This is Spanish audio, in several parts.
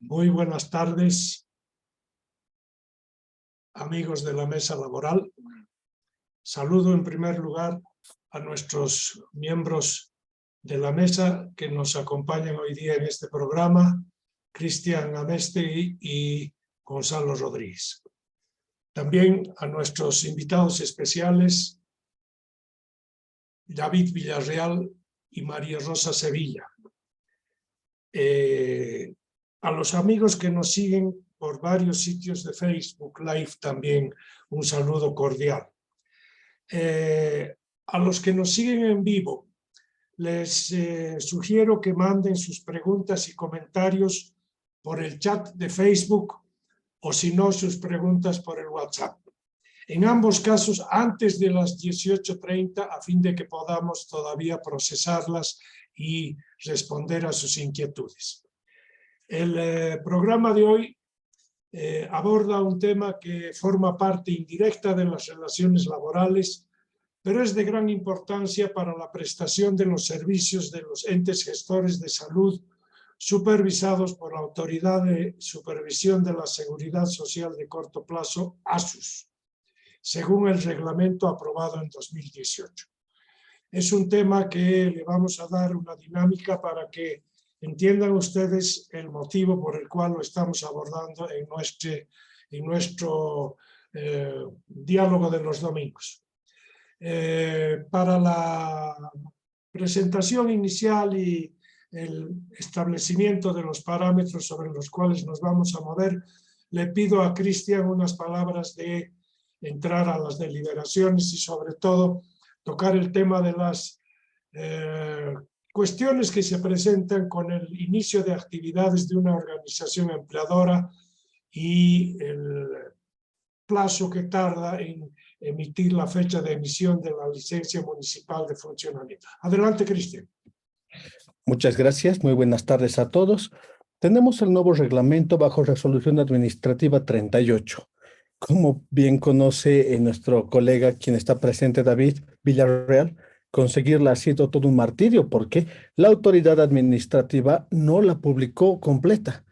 Muy buenas tardes, amigos de la mesa laboral. Saludo en primer lugar a nuestros miembros de la mesa que nos acompañan hoy día en este programa, Cristian Améztegui y Gonzalo Rodríguez. También a nuestros invitados especiales, David Villarreal y María Rosa Sevilla. A los amigos que nos siguen por varios sitios de Facebook Live también un saludo cordial. A los que nos siguen en vivo, les sugiero que manden sus preguntas y comentarios por el chat de Facebook o si no, sus preguntas por el WhatsApp. En ambos casos, antes de las 18:30, a fin de que podamos todavía procesarlas y responder a sus inquietudes. El programa de hoy aborda un tema que forma parte indirecta de las relaciones laborales, pero es de gran importancia para la prestación de los servicios de los entes gestores de salud supervisados por la Autoridad de Supervisión de la Seguridad Social de Corto Plazo, ASUS, según el reglamento aprobado en 2018. Es un tema que le vamos a dar una dinámica para que entiendan ustedes el motivo por el cual lo estamos abordando en nuestro diálogo de los domingos. Para la presentación inicial y el establecimiento de los parámetros sobre los cuales nos vamos a mover, le pido a Cristian unas palabras de entrar a las deliberaciones y sobre todo tocar el tema de las cuestiones que se presentan con el inicio de actividades de una organización empleadora y el plazo que tarda en emitir la fecha de emisión de la licencia municipal de funcionamiento. Adelante, Cristian. Muchas gracias, muy buenas tardes a todos. Tenemos el nuevo reglamento bajo resolución administrativa 38. Como bien conoce nuestro colega, quien está presente, David Villarreal, conseguirla ha sido todo un martirio porque la autoridad administrativa no la publicó completa.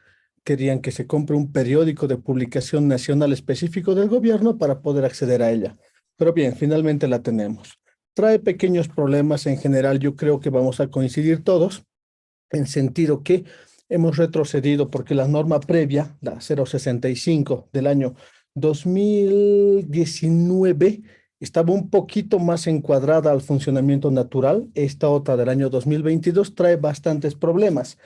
Querían que se compre un periódico de publicación nacional específico del gobierno para poder acceder a ella. Pero bien, finalmente la tenemos. Trae pequeños problemas en general, yo creo que vamos a coincidir todos, en sentido que hemos retrocedido porque la norma previa, la 065 del año 2019, estaba un poquito más encuadrada al funcionamiento natural. Esta otra del año 2022 trae bastantes problemas.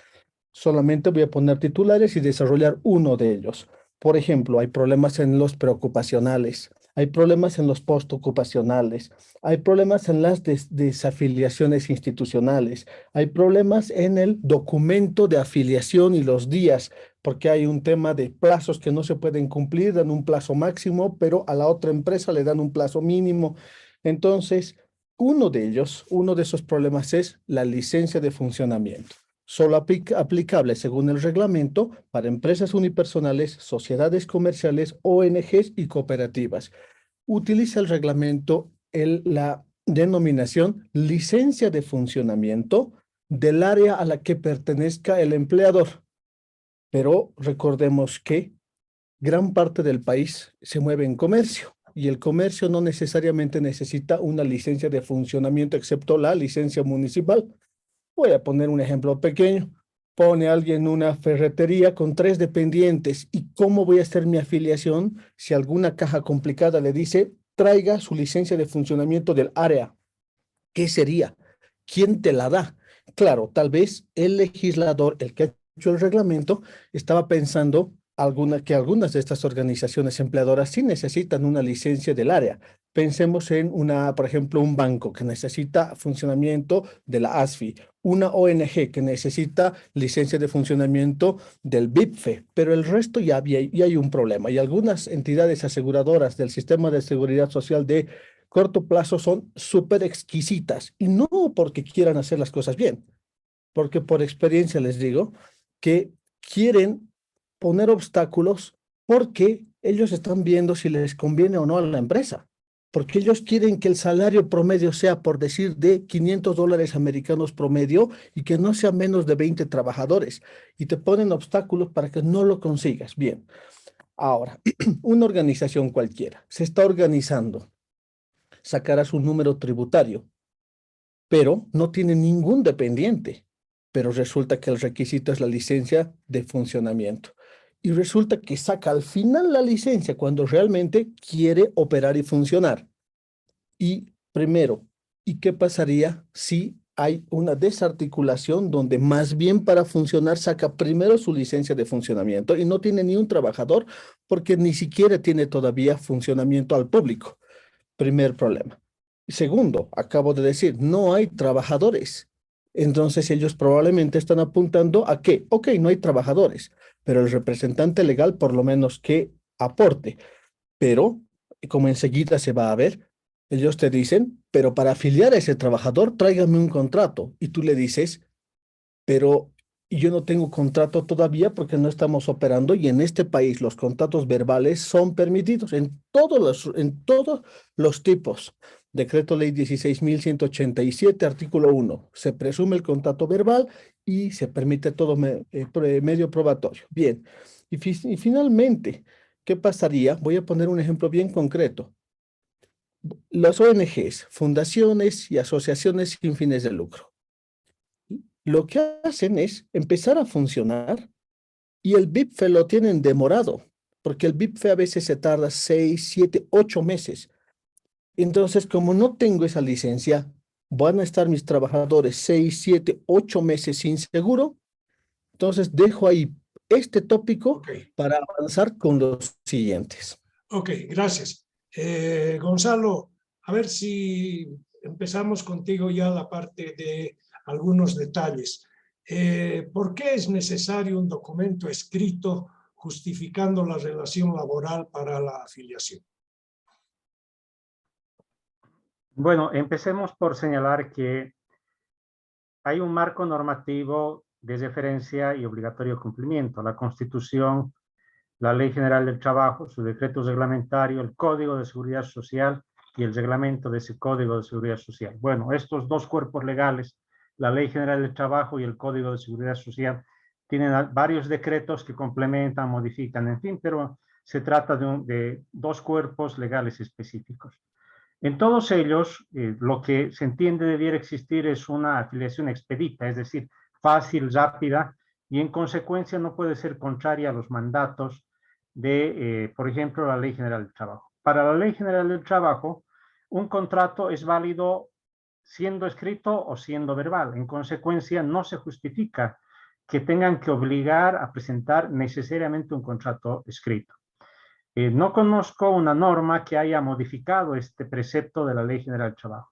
Solamente voy a poner titulares y desarrollar uno de ellos. Por ejemplo, hay problemas en los preocupacionales, hay problemas en los postocupacionales, hay problemas en las desafiliaciones institucionales, hay problemas en el documento de afiliación y los días, porque hay un tema de plazos que no se pueden cumplir, dan un plazo máximo, pero a la otra empresa le dan un plazo mínimo. Entonces, uno de esos problemas es la licencia de funcionamiento. Solo aplicable según el reglamento para empresas unipersonales, sociedades comerciales, ONGs y cooperativas. Utiliza el reglamento la denominación licencia de funcionamiento del área a la que pertenezca el empleador. Pero recordemos que gran parte del país se mueve en comercio y el comercio no necesariamente necesita una licencia de funcionamiento excepto la licencia municipal. Voy a poner un ejemplo pequeño. Pone alguien una ferretería con 3 dependientes. ¿Y cómo voy a hacer mi afiliación si alguna caja complicada le dice traiga su licencia de funcionamiento del área? ¿Qué sería? ¿Quién te la da? Claro, tal vez el legislador, el que ha hecho el reglamento, estaba pensando que algunas de estas organizaciones empleadoras sí necesitan una licencia del área. Pensemos en por ejemplo, un banco que necesita funcionamiento de la ASFI, una ONG que necesita licencia de funcionamiento del BIPFE, pero el resto ya hay un problema. Y algunas entidades aseguradoras del sistema de seguridad social de corto plazo son súper exquisitas, y no porque quieran hacer las cosas bien, porque por experiencia les digo que quieren poner obstáculos porque ellos están viendo si les conviene o no a la empresa. porque ellos quieren que el salario promedio sea, por decir, de $500 promedio y que no sea menos de 20 trabajadores. Y te ponen obstáculos para que no lo consigas. Bien, ahora, una organización cualquiera se está organizando, sacará su número tributario, pero no tiene ningún dependiente. Pero resulta que el requisito es la licencia de funcionamiento. Y resulta que saca al final la licencia cuando realmente quiere operar y funcionar. Y primero, ¿y qué pasaría si hay una desarticulación donde más bien para funcionar saca primero su licencia de funcionamiento y no tiene ni un trabajador porque ni siquiera tiene todavía funcionamiento al público? Primer problema. Segundo, acabo de decir, no hay trabajadores. Entonces ellos probablemente están apuntando a que, ok, no hay trabajadores, pero el representante legal por lo menos que aporte. Pero, como enseguida se va a ver, ellos te dicen, pero para afiliar a ese trabajador, tráigame un contrato. Y tú le dices, pero yo no tengo contrato todavía porque no estamos operando y en este país los contratos verbales son permitidos en todos los tipos. Decreto Ley 16.187, artículo 1. Se presume el contrato verbal y se permite todo medio probatorio. Bien, y finalmente, ¿qué pasaría? Voy a poner un ejemplo bien concreto. Las ONGs, fundaciones y asociaciones sin fines de lucro lo que hacen es empezar a funcionar y el BIPFE lo tienen demorado, porque el BIPFE a veces se tarda 6, 7, 8 meses. Entonces, como no tengo esa licencia, van a estar mis trabajadores 6, 7, 8 meses sin seguro. Entonces, dejo ahí este tópico Ok, para avanzar con los siguientes. ok, gracias. Gonzalo, a ver si empezamos contigo ya la parte de algunos detalles. ¿Por qué es necesario un documento escrito justificando la relación laboral para la afiliación? Bueno, empecemos por señalar que hay un marco normativo de referencia y obligatorio cumplimiento: la Constitución, la Ley General del Trabajo, su decreto reglamentario, el Código de Seguridad Social y el reglamento de ese Código de Seguridad Social. Bueno, estos dos cuerpos legales, la Ley General del Trabajo y el Código de Seguridad Social, tienen varios decretos que complementan, modifican, en fin, pero se trata de dos cuerpos legales específicos. En todos ellos, lo que se entiende debiera existir es una afiliación expedita, es decir, fácil, rápida, y en consecuencia no puede ser contraria a los mandatos de, por ejemplo, la Ley General del Trabajo. Para la Ley General del Trabajo, un contrato es válido siendo escrito o siendo verbal. En consecuencia, no se justifica que tengan que obligar a presentar necesariamente un contrato escrito. No conozco una norma que haya modificado este precepto de la Ley General del Trabajo.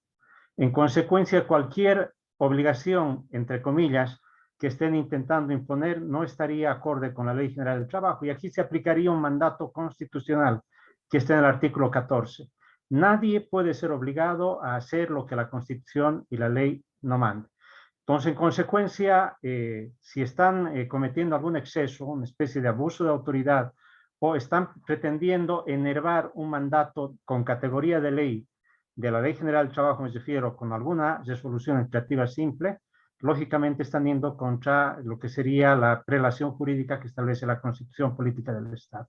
En consecuencia, cualquier obligación, entre comillas, que estén intentando imponer no estaría acorde con la Ley General del Trabajo, y aquí se aplicaría un mandato constitucional que está en el artículo 14. Nadie puede ser obligado a hacer lo que la Constitución y la ley no mandan. Entonces, en consecuencia, si están cometiendo algún exceso, una especie de abuso de autoridad, o están pretendiendo enervar un mandato con categoría de ley, de la Ley General del Trabajo me refiero, con alguna resolución administrativa simple, lógicamente están yendo contra lo que sería la prelación jurídica que establece la Constitución Política del Estado.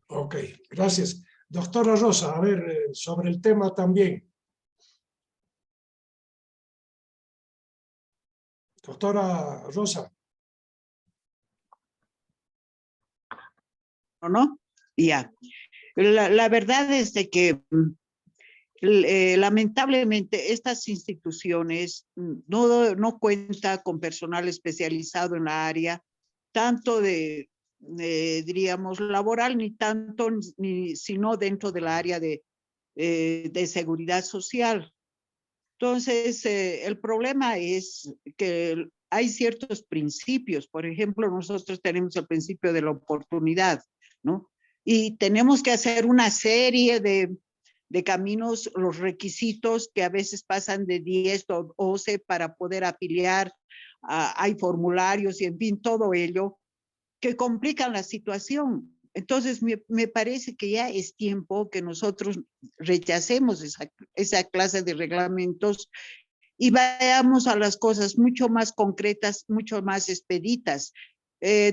Ok, gracias. Doctora Rosa, a ver, sobre el tema también. Doctora Rosa. ¿No? Ya. La verdad es de que lamentablemente estas instituciones no cuentan con personal especializado en la área, tanto diríamos, laboral, sino dentro del área de seguridad social. Entonces, el problema es que hay ciertos principios. Por ejemplo, nosotros tenemos el principio de la oportunidad, ¿no? Y tenemos que hacer una serie de caminos, los requisitos que a veces pasan de 10 o 12 para poder afiliar. Hay formularios y en fin, todo ello que complican la situación. Entonces, me parece que ya es tiempo que nosotros rechacemos esa clase de reglamentos y vayamos a las cosas mucho más concretas, mucho más expeditas.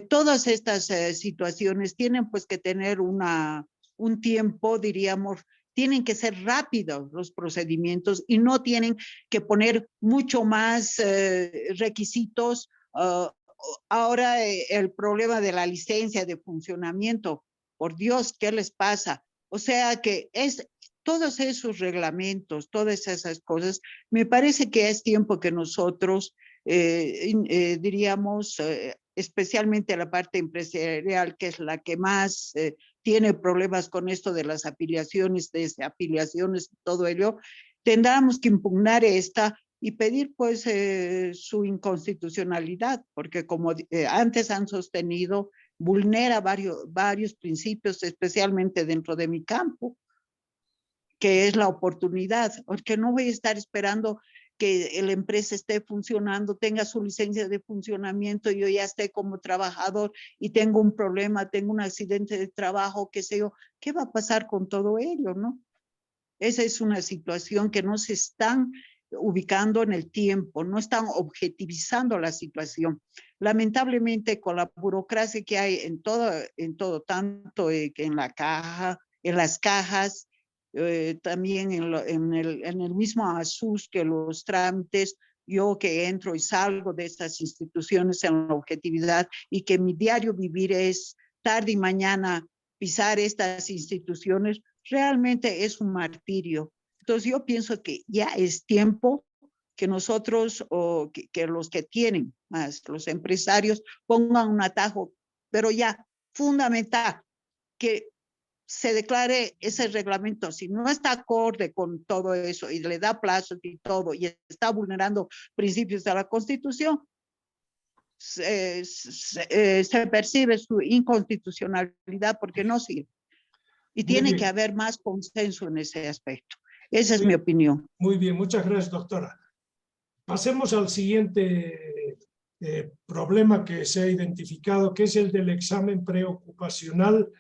Todas estas situaciones tienen pues que tener un tiempo, diríamos, tienen que ser rápidos los procedimientos y no tienen que poner mucho más requisitos. Ahora el problema de la licencia de funcionamiento, por Dios, ¿qué les pasa? O sea que todos esos reglamentos, todas esas cosas, me parece que es tiempo que nosotros, diríamos, especialmente la parte empresarial, que es la que más tiene problemas con esto de las afiliaciones, desafiliaciones, todo ello, tendremos que impugnar esta y pedir pues su inconstitucionalidad, porque como antes han sostenido, vulnera varios principios, especialmente dentro de mi campo, que es la oportunidad, porque no voy a estar esperando que la empresa esté funcionando, tenga su licencia de funcionamiento, y yo ya esté como trabajador y tengo un problema, tengo un accidente de trabajo, qué sé yo, ¿qué va a pasar con todo ello, no? Esa es una situación que no se están ubicando en el tiempo, no están objetivizando la situación. Lamentablemente, con la burocracia que hay en todo tanto que en la caja, en las cajas, también en el mismo ASUS, que los trámites, yo que entro y salgo de estas instituciones en la objetividad, y que mi diario vivir es tarde y mañana pisar estas instituciones, realmente es un martirio. Entonces yo pienso que ya es tiempo que nosotros, o que los que tienen más, los empresarios, pongan un atajo, pero ya fundamental, que se declare ese reglamento. Si no está acorde con todo eso y le da plazos y todo, y está vulnerando principios de la Constitución, se percibe su inconstitucionalidad porque no sirve. Y tiene que haber más consenso en ese aspecto. Esa es mi opinión. Muy bien, muchas gracias, doctora. Pasemos al siguiente problema que se ha identificado, que es el del examen preocupacional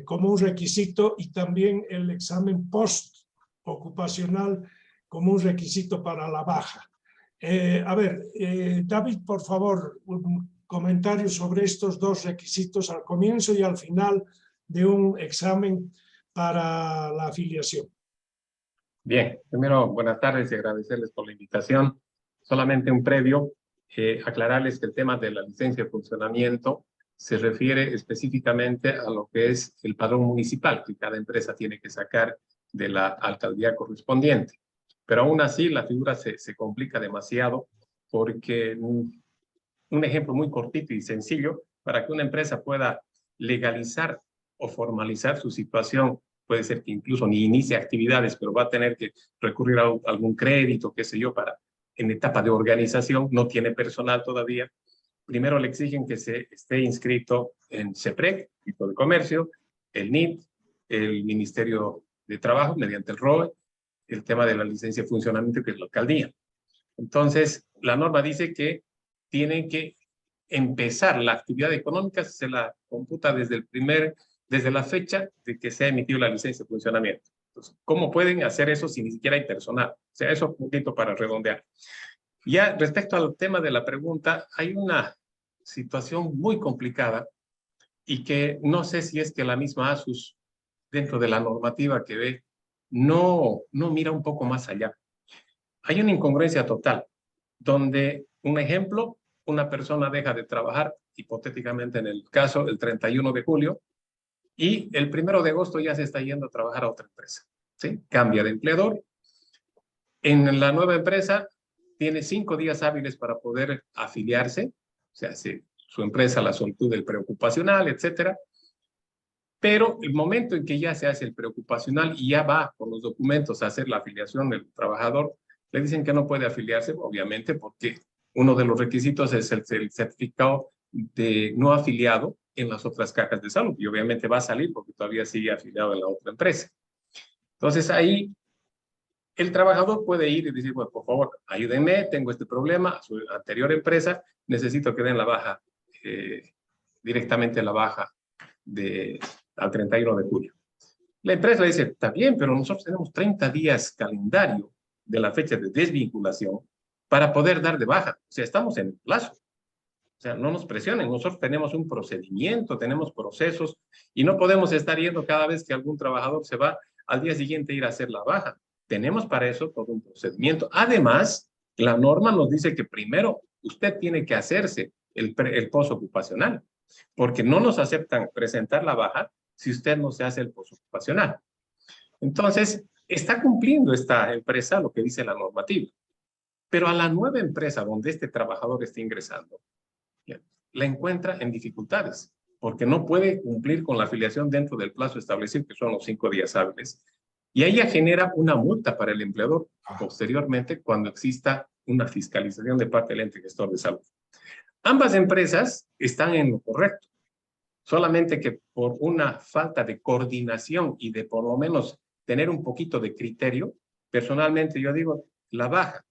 como un requisito, y también el examen post-ocupacional como un requisito para la baja. David, por favor, un comentario sobre estos dos requisitos al comienzo y al final de un examen para la afiliación. Bien, primero, buenas tardes y agradecerles por la invitación. Solamente un previo, aclararles que el tema de la licencia de funcionamiento se refiere específicamente a lo que es el padrón municipal que cada empresa tiene que sacar de la alcaldía correspondiente. Pero aún así la figura se complica demasiado, porque un ejemplo muy cortito y sencillo, para que una empresa pueda legalizar o formalizar su situación, puede ser que incluso ni inicie actividades, pero va a tener que recurrir a algún crédito, qué sé yo, en etapa de organización, no tiene personal todavía. Primero le exigen que se esté inscrito en CEPREC, tipo de comercio, el NIT, el Ministerio de Trabajo, mediante el ROE, el tema de la licencia de funcionamiento, que es la alcaldía. Entonces, la norma dice que tienen que empezar la actividad económica, se la computa desde la fecha de que se ha emitido la licencia de funcionamiento. Entonces, ¿cómo pueden hacer eso si ni siquiera hay personal? O sea, eso un poquito para redondear. Ya respecto al tema de la pregunta, hay una situación muy complicada y que no sé si es que la misma ASUS, dentro de la normativa que ve, no mira un poco más allá. Hay una incongruencia total, donde, un ejemplo, una persona deja de trabajar, hipotéticamente en el caso, el 31 de julio, y el 1 de agosto ya se está yendo a trabajar a otra empresa, ¿sí? Cambia de empleador. En la nueva empresa tiene 5 días hábiles para poder afiliarse, o sea, su empresa la solicitud del preocupacional, etcétera. Pero el momento en que ya se hace el preocupacional y ya va con los documentos a hacer la afiliación del trabajador, le dicen que no puede afiliarse, obviamente, porque uno de los requisitos es el certificado de no afiliado en las otras cajas de salud, y obviamente va a salir porque todavía sigue afiliado en la otra empresa. Entonces ahí el trabajador puede ir y decir, bueno, por favor, ayúdenme, tengo este problema, a su anterior empresa, necesito que den la baja, directamente la baja al 31 de julio. La empresa dice, está bien, pero nosotros tenemos 30 días calendario de la fecha de desvinculación para poder dar de baja. O sea, estamos en el plazo. O sea, no nos presionen. Nosotros tenemos un procedimiento, tenemos procesos y no podemos estar yendo cada vez que algún trabajador se va al día siguiente ir a hacer la baja. Tenemos para eso todo un procedimiento. Además, la norma nos dice que primero usted tiene que hacerse el postocupacional, porque no nos aceptan presentar la baja si usted no se hace el postocupacional. Entonces, está cumpliendo esta empresa lo que dice la normativa. Pero a la nueva empresa donde este trabajador está ingresando, la encuentra en dificultades, porque no puede cumplir con la afiliación dentro del plazo establecido, que son los 5 días hábiles. Y ella genera una multa para el empleador posteriormente cuando exista una fiscalización de parte del ente gestor de salud. Ambas empresas están en lo correcto, solamente que por una falta de coordinación y de por lo menos tener un poquito de criterio, personalmente yo digo, la baja,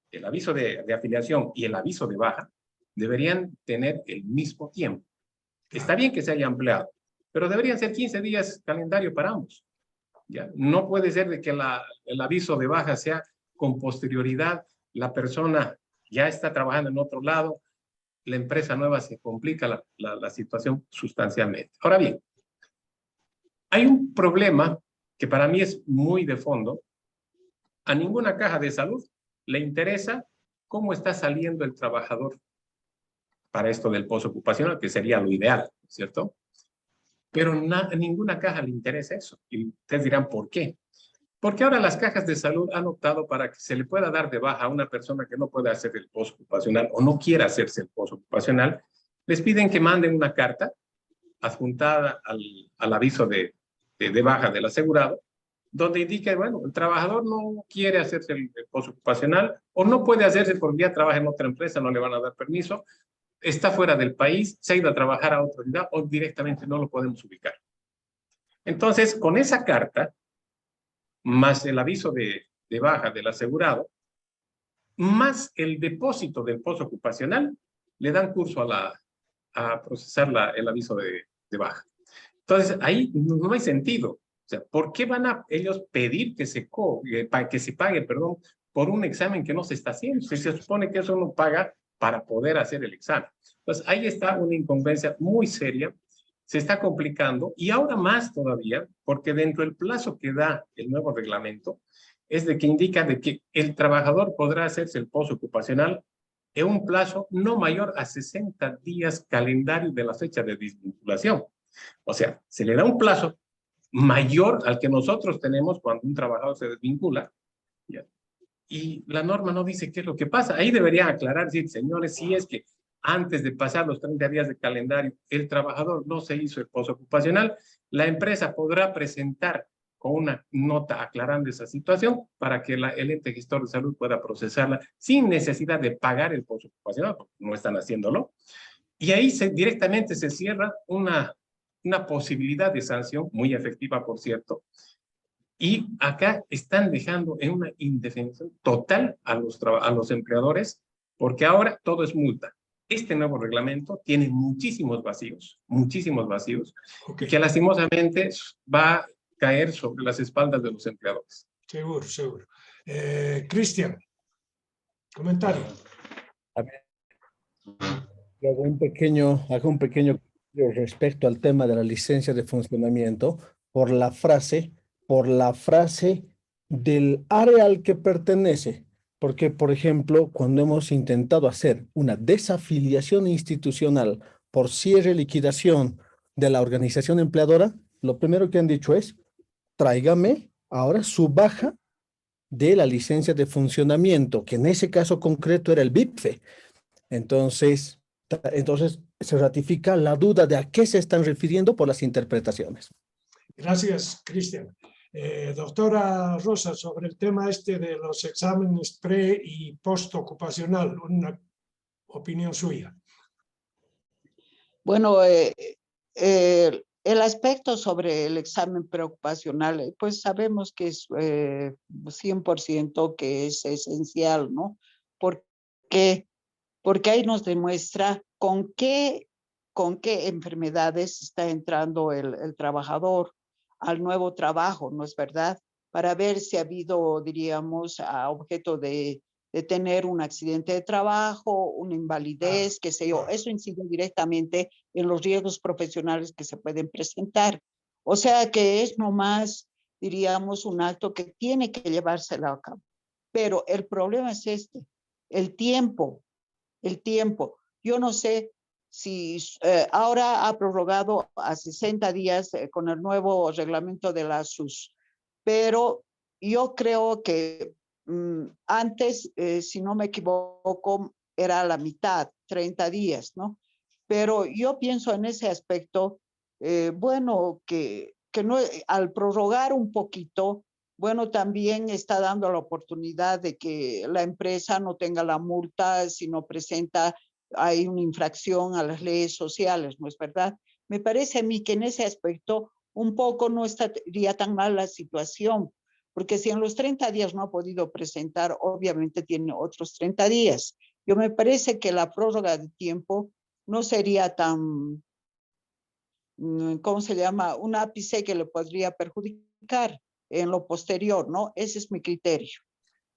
el aviso de afiliación y el aviso de baja deberían tener el mismo tiempo. Está bien que se haya ampliado, pero deberían ser 15 días calendario para ambos. ¿Ya? No puede ser de que el aviso de baja sea con posterioridad, la persona ya está trabajando en otro lado, la empresa nueva se complica la situación sustancialmente. Ahora bien, hay un problema que para mí es muy de fondo. A ninguna caja de salud le interesa cómo está saliendo el trabajador para esto del postocupacional, que sería lo ideal, ¿cierto? Pero a ninguna caja le interesa eso. Y ustedes dirán, ¿por qué? Porque ahora las cajas de salud han optado para que se le pueda dar de baja a una persona que no puede hacer el postocupacional o no quiera hacerse el postocupacional. Les piden que manden una carta adjuntada al aviso de baja del asegurado, donde indica, bueno, el trabajador no quiere hacerse el postocupacional o no puede hacerse porque ya trabaja en otra empresa, no le van a dar permiso, está fuera del país, se ha ido a trabajar a otra ciudad o directamente no lo podemos ubicar. Entonces, con esa carta, más el aviso de baja del asegurado, más el depósito del postocupacional, le dan curso a procesar el aviso de baja. Entonces, ahí no hay sentido. O sea, ¿por qué van a ellos pedir que se pague, por un examen que no se está haciendo? Si se supone que eso uno paga para poder hacer el examen. Entonces, ahí está una incongruencia muy seria, se está complicando, y ahora más todavía, porque dentro del plazo que da el nuevo reglamento, es de que indica de que el trabajador podrá hacerse el postocupacional en un plazo no mayor a 60 días calendario de la fecha de desvinculación. O sea, se le da un plazo mayor al que nosotros tenemos cuando un trabajador se desvincula, ¿ya? Y la norma no dice qué es lo que pasa. Ahí deberían aclarar, decir, señores, si es que antes de pasar los 30 días de calendario, el trabajador no se hizo el postocupacional, la empresa podrá presentar con una nota aclarando esa situación para que el ente gestor de salud pueda procesarla sin necesidad de pagar el postocupacional, porque no están haciéndolo. Y ahí directamente se cierra una posibilidad de sanción, muy efectiva, por cierto. Y acá están dejando en una indefensión total a los empleadores, porque ahora todo es multa. Este nuevo reglamento tiene muchísimos vacíos, okay, que lastimosamente va a caer sobre las espaldas de los empleadores. Seguro, seguro. Cristian, comentario. A ver, hago un pequeño respecto al tema de la licencia de funcionamiento por la frase del área al que pertenece. Porque, por ejemplo, cuando hemos intentado hacer una desafiliación institucional por cierre y liquidación de la organización empleadora, lo primero que han dicho es, tráigame ahora su baja de la licencia de funcionamiento, que en ese caso concreto era el BIPFE. Entonces se ratifica la duda de a qué se están refiriendo por las interpretaciones. Gracias, Cristian. Doctora Rosa, sobre el tema de los exámenes pre y post ocupacional, una opinión suya. Bueno, el aspecto sobre el examen preocupacional, pues sabemos que es 100% que es esencial, ¿no? ¿Por qué? Porque ahí nos demuestra con qué con qué enfermedades está entrando el trabajador al nuevo trabajo, ¿no es verdad? Para ver si ha habido, diríamos, a objeto de tener un accidente de trabajo, una invalidez, qué sé yo. Eso incide directamente en los riesgos profesionales que se pueden presentar. O sea que es nomás, diríamos, un acto que tiene que llevárselo a cabo. Pero el problema es el tiempo. Yo no sé si ahora ha prorrogado a 60 días con el nuevo reglamento de la SUS, pero yo creo que antes, si no me equivoco, era la mitad, 30 días, ¿no? Pero yo pienso en ese aspecto, bueno, que no, al prorrogar un poquito, bueno, también está dando la oportunidad de que la empresa no tenga la multa si no presenta, hay una infracción a las leyes sociales, ¿no es verdad? Me parece a mí que en ese aspecto un poco no estaría tan mal la situación, porque si en los 30 días no ha podido presentar, obviamente tiene otros 30 días. Yo me parece que la prórroga de tiempo no sería tan, ¿cómo se llama? Un ápice que le podría perjudicar en lo posterior, ¿no? Ese es mi criterio.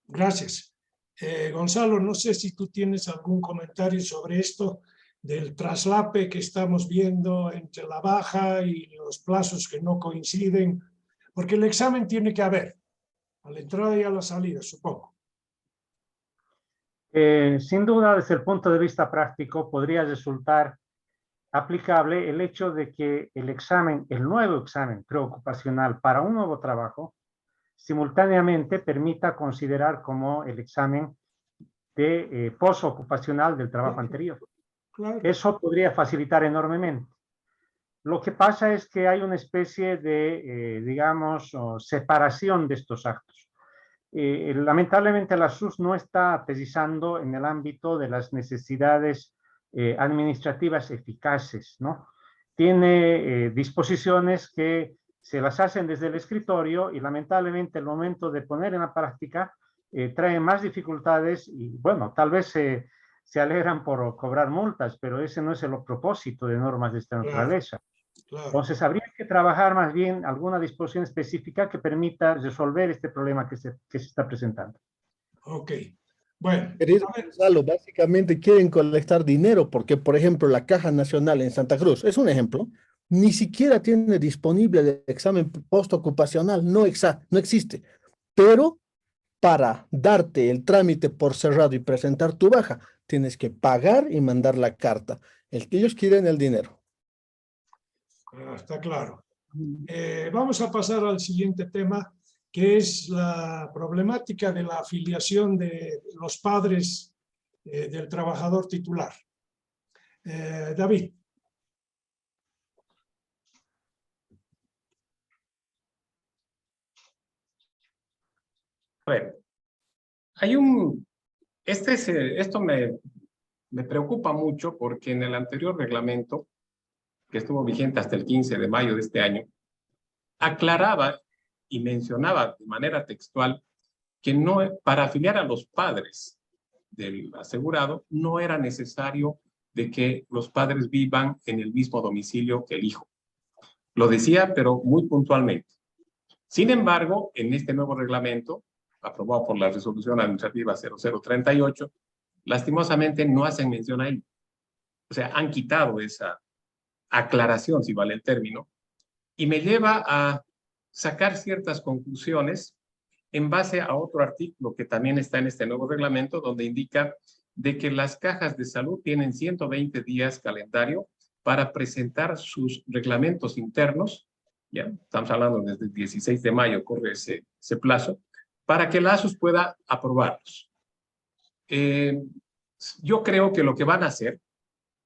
Gracias. Gonzalo, no sé si tú tienes algún comentario sobre esto del traslape que estamos viendo entre la baja y los plazos que no coinciden, porque el examen tiene que haber a la entrada y a la salida, supongo. Sin duda, desde el punto de vista práctico, podría resultar aplicable el hecho de que el nuevo examen preocupacional para un nuevo trabajo, simultáneamente permita considerar como el examen de postocupacional del trabajo anterior. Claro. Eso podría facilitar enormemente. Lo que pasa es que hay una especie de, digamos, separación de estos actos. Lamentablemente la SUS no está aterrizando en el ámbito de las necesidades administrativas eficaces, ¿no? Tiene disposiciones que se las hacen desde el escritorio y lamentablemente el momento de poner en la práctica trae más dificultades y bueno, tal vez se alegran por cobrar multas, pero ese no es el propósito de normas de esta naturaleza. Claro. Entonces, habría que trabajar más bien alguna disposición específica que permita resolver este problema que se está presentando. Ok. Bueno. Querido Gonzalo, básicamente quieren colectar dinero porque, por ejemplo, la Caja Nacional en Santa Cruz, es un ejemplo, ni siquiera tiene disponible el examen postocupacional, no existe. Pero para darte el trámite por cerrado y presentar tu baja, tienes que pagar y mandar la carta. Ellos quieren el dinero. Está claro. Vamos a pasar al siguiente tema, que es la problemática de la afiliación de los padres del trabajador titular. David. Bueno, esto me preocupa mucho porque en el anterior reglamento, que estuvo vigente hasta el 15 de mayo de este año, aclaraba y mencionaba de manera textual que para afiliar a los padres del asegurado no era necesario de que los padres vivan en el mismo domicilio que el hijo. Lo decía, pero muy puntualmente. Sin embargo, en este nuevo reglamento, aprobado por la Resolución Administrativa 0038, lastimosamente no hacen mención a ello. O sea, han quitado esa aclaración, si vale el término, y me lleva a sacar ciertas conclusiones en base a otro artículo que también está en este nuevo reglamento, donde indica de que las cajas de salud tienen 120 días calendario para presentar sus reglamentos internos, ya estamos hablando desde el 16 de mayo, corre ese plazo, para que la ASUS pueda aprobarlos. Yo creo que lo que van a hacer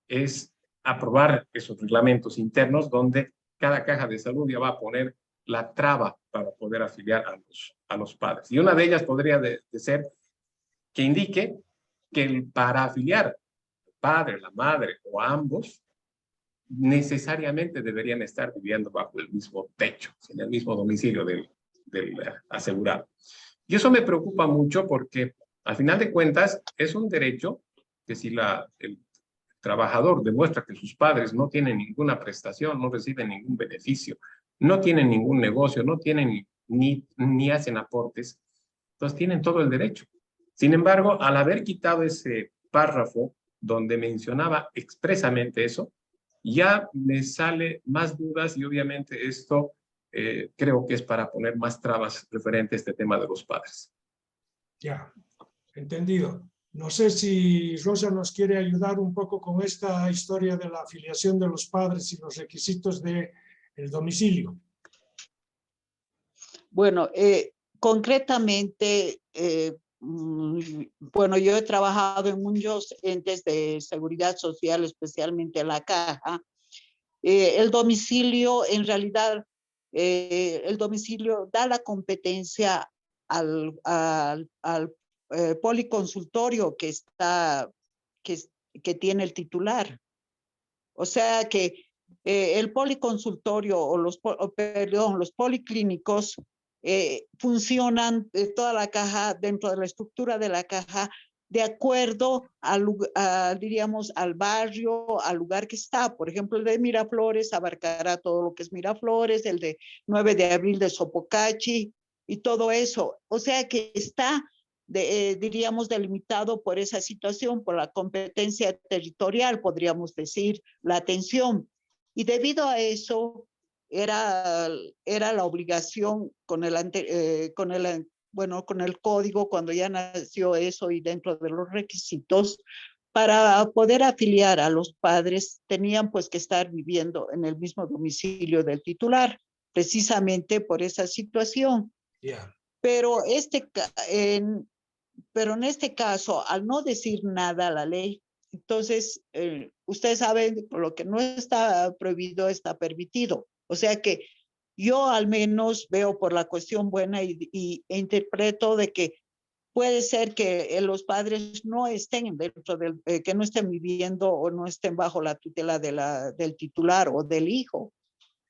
es aprobar esos reglamentos internos donde cada caja de salud ya va a poner la traba para poder afiliar a los padres. Y una de ellas podría de ser que indique que para afiliar al padre, la madre o a ambos, necesariamente deberían estar viviendo bajo el mismo techo, en el mismo domicilio del asegurado. Y eso me preocupa mucho porque, al final de cuentas, es un derecho que si el trabajador demuestra que sus padres no tienen ninguna prestación, no reciben ningún beneficio, no tienen ningún negocio, no tienen ni hacen aportes, entonces tienen todo el derecho. Sin embargo, al haber quitado ese párrafo donde mencionaba expresamente eso, ya me sale más dudas y obviamente esto creo que es para poner más trabas referente a este tema de los padres. Ya, entendido. No sé si Rosa nos quiere ayudar un poco con esta historia de la afiliación de los padres y los requisitos del domicilio. Bueno, concretamente, bueno, yo he trabajado en muchos entes de seguridad social, especialmente en la Caja. El domicilio, en realidad, el domicilio da la competencia al policonsultorio que tiene el titular. O sea que el policonsultorio o los policlínicos funcionan toda la Caja, dentro de la estructura de la Caja, de acuerdo diríamos, al barrio, al lugar que está. Por ejemplo, el de Miraflores abarcará todo lo que es Miraflores, el de 9 de abril de Sopocachi y todo eso. O sea que está, diríamos, delimitado por esa situación, por la competencia territorial, podríamos decir, la atención. Y debido a eso, era la obligación con el código, cuando ya nació eso y dentro de los requisitos, para poder afiliar a los padres, tenían pues que estar viviendo en el mismo domicilio del titular, precisamente por esa situación. Yeah. Pero en este caso, al no decir nada la ley, entonces, ustedes saben, lo que no está prohibido está permitido. O sea que yo al menos veo por la cuestión buena e interpreto de que puede ser que los padres no estén dentro que no estén viviendo o no estén bajo la tutela del titular o del hijo,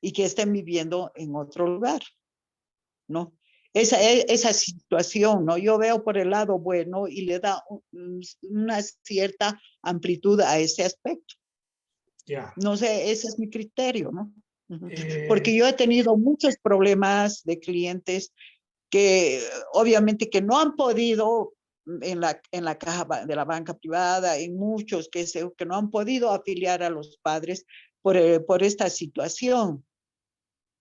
y que estén viviendo en otro lugar, ¿no? Esa situación, ¿no? Yo veo por el lado bueno y le da una cierta amplitud a ese aspecto. Yeah. No sé, ese es mi criterio, ¿no? Porque yo he tenido muchos problemas de clientes que obviamente que no han podido en la caja de la banca privada, en muchos que no han podido afiliar a los padres por esta situación,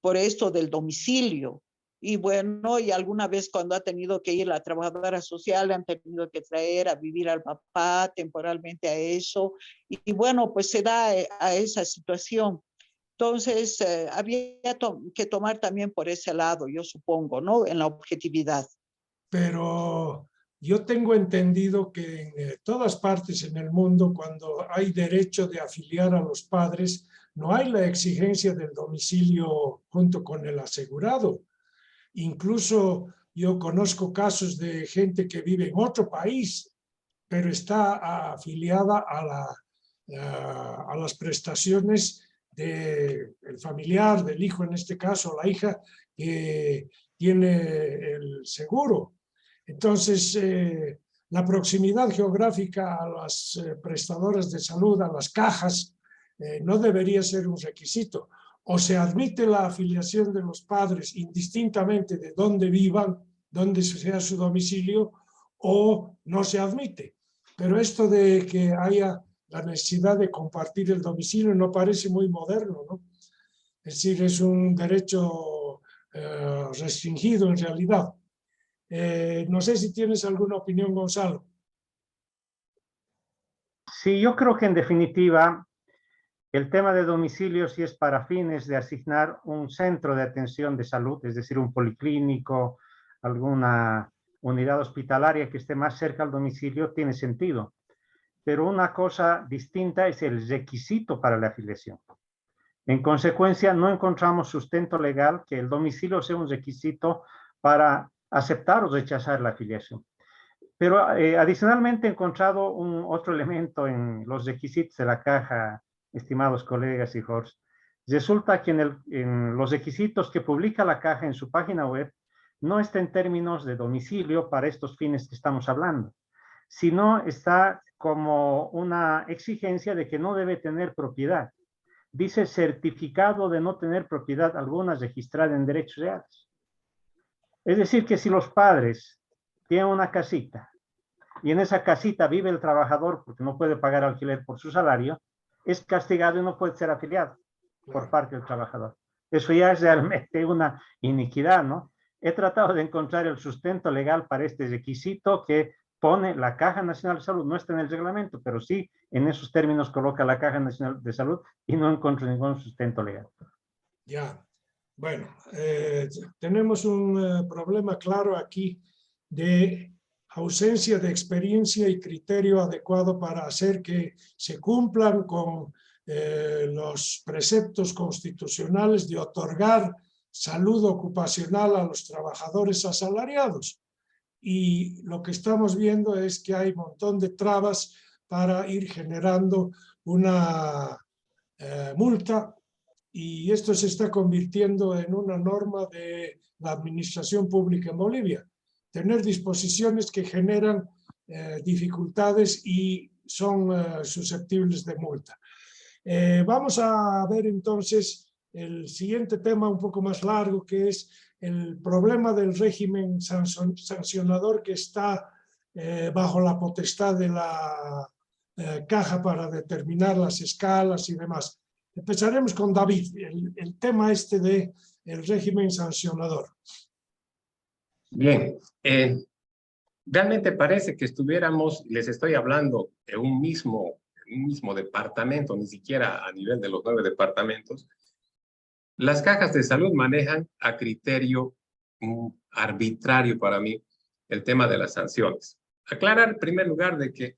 por esto del domicilio. Y bueno, y alguna vez cuando ha tenido que ir la trabajadora social, le han tenido que traer a vivir al papá temporalmente a eso. Y bueno, pues se da a esa situación. Entonces, había que tomar también por ese lado, yo supongo, ¿no? En la objetividad. Pero yo tengo entendido que en todas partes en el mundo, cuando hay derecho de afiliar a los padres, no hay la exigencia del domicilio junto con el asegurado. Incluso yo conozco casos de gente que vive en otro país, pero está afiliada a las prestaciones del familiar, del hijo en este caso, la hija que tiene el seguro. Entonces, la proximidad geográfica a las prestadoras de salud, a las cajas, no debería ser un requisito. O se admite la afiliación de los padres indistintamente de dónde vivan, dónde sea su domicilio, o no se admite. Pero esto de que haya la necesidad de compartir el domicilio no parece muy moderno, ¿no? Es decir, es un derecho restringido en realidad. No sé si tienes alguna opinión, Gonzalo. Sí, yo creo que en definitiva el tema de domicilio sí es para fines de asignar un centro de atención de salud, es decir, un policlínico, alguna unidad hospitalaria que esté más cerca al domicilio, tiene sentido. Pero una cosa distinta es el requisito para la afiliación. En consecuencia, no encontramos sustento legal que el domicilio sea un requisito para aceptar o rechazar la afiliación. Pero adicionalmente he encontrado otro elemento en los requisitos de la caja, estimados colegas y Jorge. Resulta que en los requisitos que publica la caja en su página web no está en términos de domicilio para estos fines que estamos hablando, sino está como una exigencia de que no debe tener propiedad. Dice certificado de no tener propiedad alguna registrada en derechos reales. Es decir, que si los padres tienen una casita y en esa casita vive el trabajador porque no puede pagar alquiler por su salario, es castigado y no puede ser afiliado por parte del trabajador. Eso ya es realmente una iniquidad, ¿no? He tratado de encontrar el sustento legal para este requisito que pone la Caja Nacional de Salud. No está en el reglamento, pero sí en esos términos coloca la Caja Nacional de Salud y no encuentro ningún sustento legal. Ya, bueno, tenemos un problema claro aquí de ausencia de experiencia y criterio adecuado para hacer que se cumplan con los preceptos constitucionales de otorgar salud ocupacional a los trabajadores asalariados. Y lo que estamos viendo es que hay un montón de trabas para ir generando una multa, y esto se está convirtiendo en una norma de la administración pública en Bolivia. Tener disposiciones que generan dificultades y son susceptibles de multa. Vamos a ver entonces el siguiente tema un poco más largo, que es el problema del régimen sancionador que está bajo la potestad de la caja para determinar las escalas y demás. Empezaremos con David, el tema este de el régimen sancionador. Bien, realmente parece que estuviéramos, les estoy hablando de un mismo departamento, ni siquiera a nivel de los 9 departamentos. Las cajas de salud manejan a criterio arbitrario para mí el tema de las sanciones. Aclarar en primer lugar de que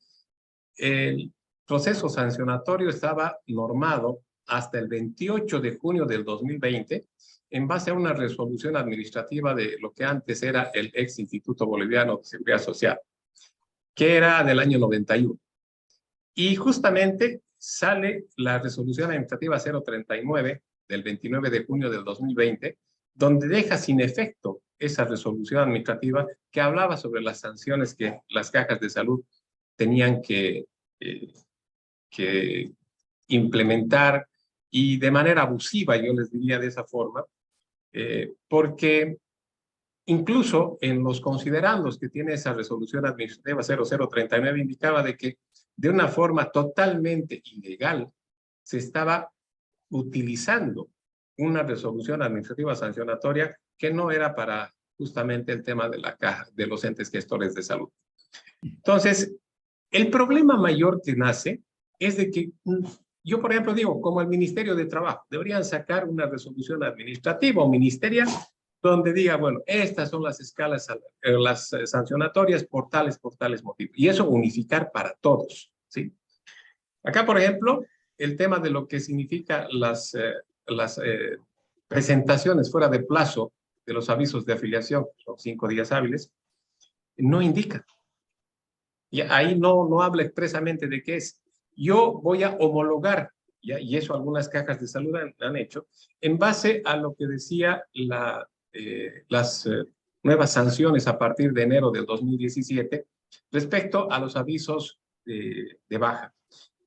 el proceso sancionatorio estaba normado hasta el 28 de junio del 2020 en base a una resolución administrativa de lo que antes era el ex Instituto Boliviano de Seguridad Social, que era del año 91. Y justamente sale la resolución administrativa 039 del 29 de junio del 2020, donde deja sin efecto esa resolución administrativa que hablaba sobre las sanciones que las cajas de salud tenían que implementar, y de manera abusiva, yo les diría de esa forma, porque incluso en los considerandos que tiene esa resolución administrativa 0039 indicaba de que de una forma totalmente ilegal se estaba utilizando una resolución administrativa sancionatoria que no era para justamente el tema de la caja, de los entes gestores de salud. Entonces, el problema mayor que nace es de que yo, por ejemplo, digo, como el Ministerio de Trabajo, deberían sacar una resolución administrativa o ministerial donde diga, bueno, estas son las escalas, las sancionatorias por tales motivos. Y eso unificar para todos, ¿sí? Acá, por ejemplo, el tema de lo que significa las presentaciones fuera de plazo de los avisos de afiliación, son 5 días hábiles, no indica. Y ahí no habla expresamente de qué es. Yo voy a homologar, y eso algunas cajas de salud han hecho, en base a lo que decía las nuevas sanciones a partir de enero del 2017 respecto a los avisos de baja,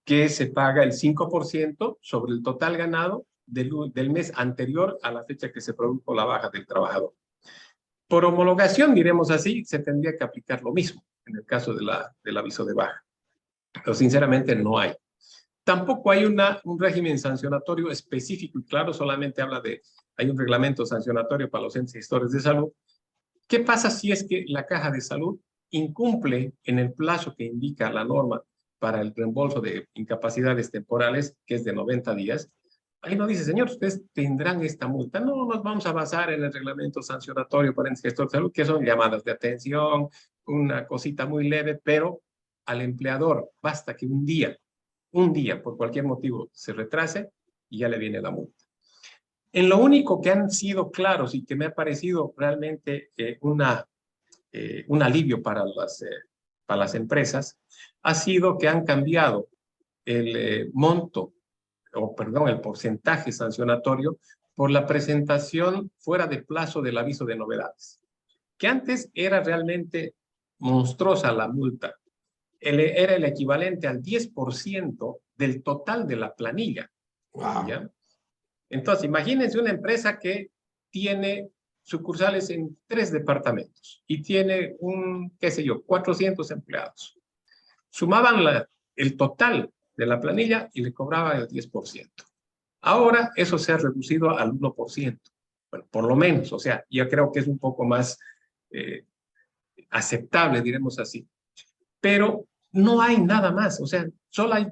que se paga el 5% sobre el total ganado del mes anterior a la fecha que se produjo la baja del trabajador. Por homologación, diremos así, se tendría que aplicar lo mismo en el caso del aviso de baja. Pero sinceramente no hay. Tampoco hay un régimen sancionatorio específico y claro, solamente habla hay un reglamento sancionatorio para los entes gestores de salud. ¿Qué pasa si es que la caja de salud incumple en el plazo que indica la norma para el reembolso de incapacidades temporales, que es de 90 días? Ahí no dice, señor, ustedes tendrán esta multa. No, nos vamos a basar en el reglamento sancionatorio para entes gestores de salud, que son llamadas de atención, una cosita muy leve, pero al empleador basta que un día, por cualquier motivo, se retrase y ya le viene la multa. En lo único que han sido claros y que me ha parecido realmente un alivio para las empresas, ha sido que han cambiado el el porcentaje sancionatorio por la presentación fuera de plazo del aviso de novedades. Que antes era realmente monstruosa la multa era el equivalente al 10% del total de la planilla. Wow. ¿Ya? Entonces, imagínense una empresa que tiene sucursales en 3 departamentos y tiene qué sé yo, 400 empleados. Sumaban el total de la planilla y le cobraban el 10%. Ahora eso se ha reducido al 1%. Bueno, por lo menos, o sea, yo creo que es un poco más aceptable, diremos así. Pero no hay nada más, o sea, solo hay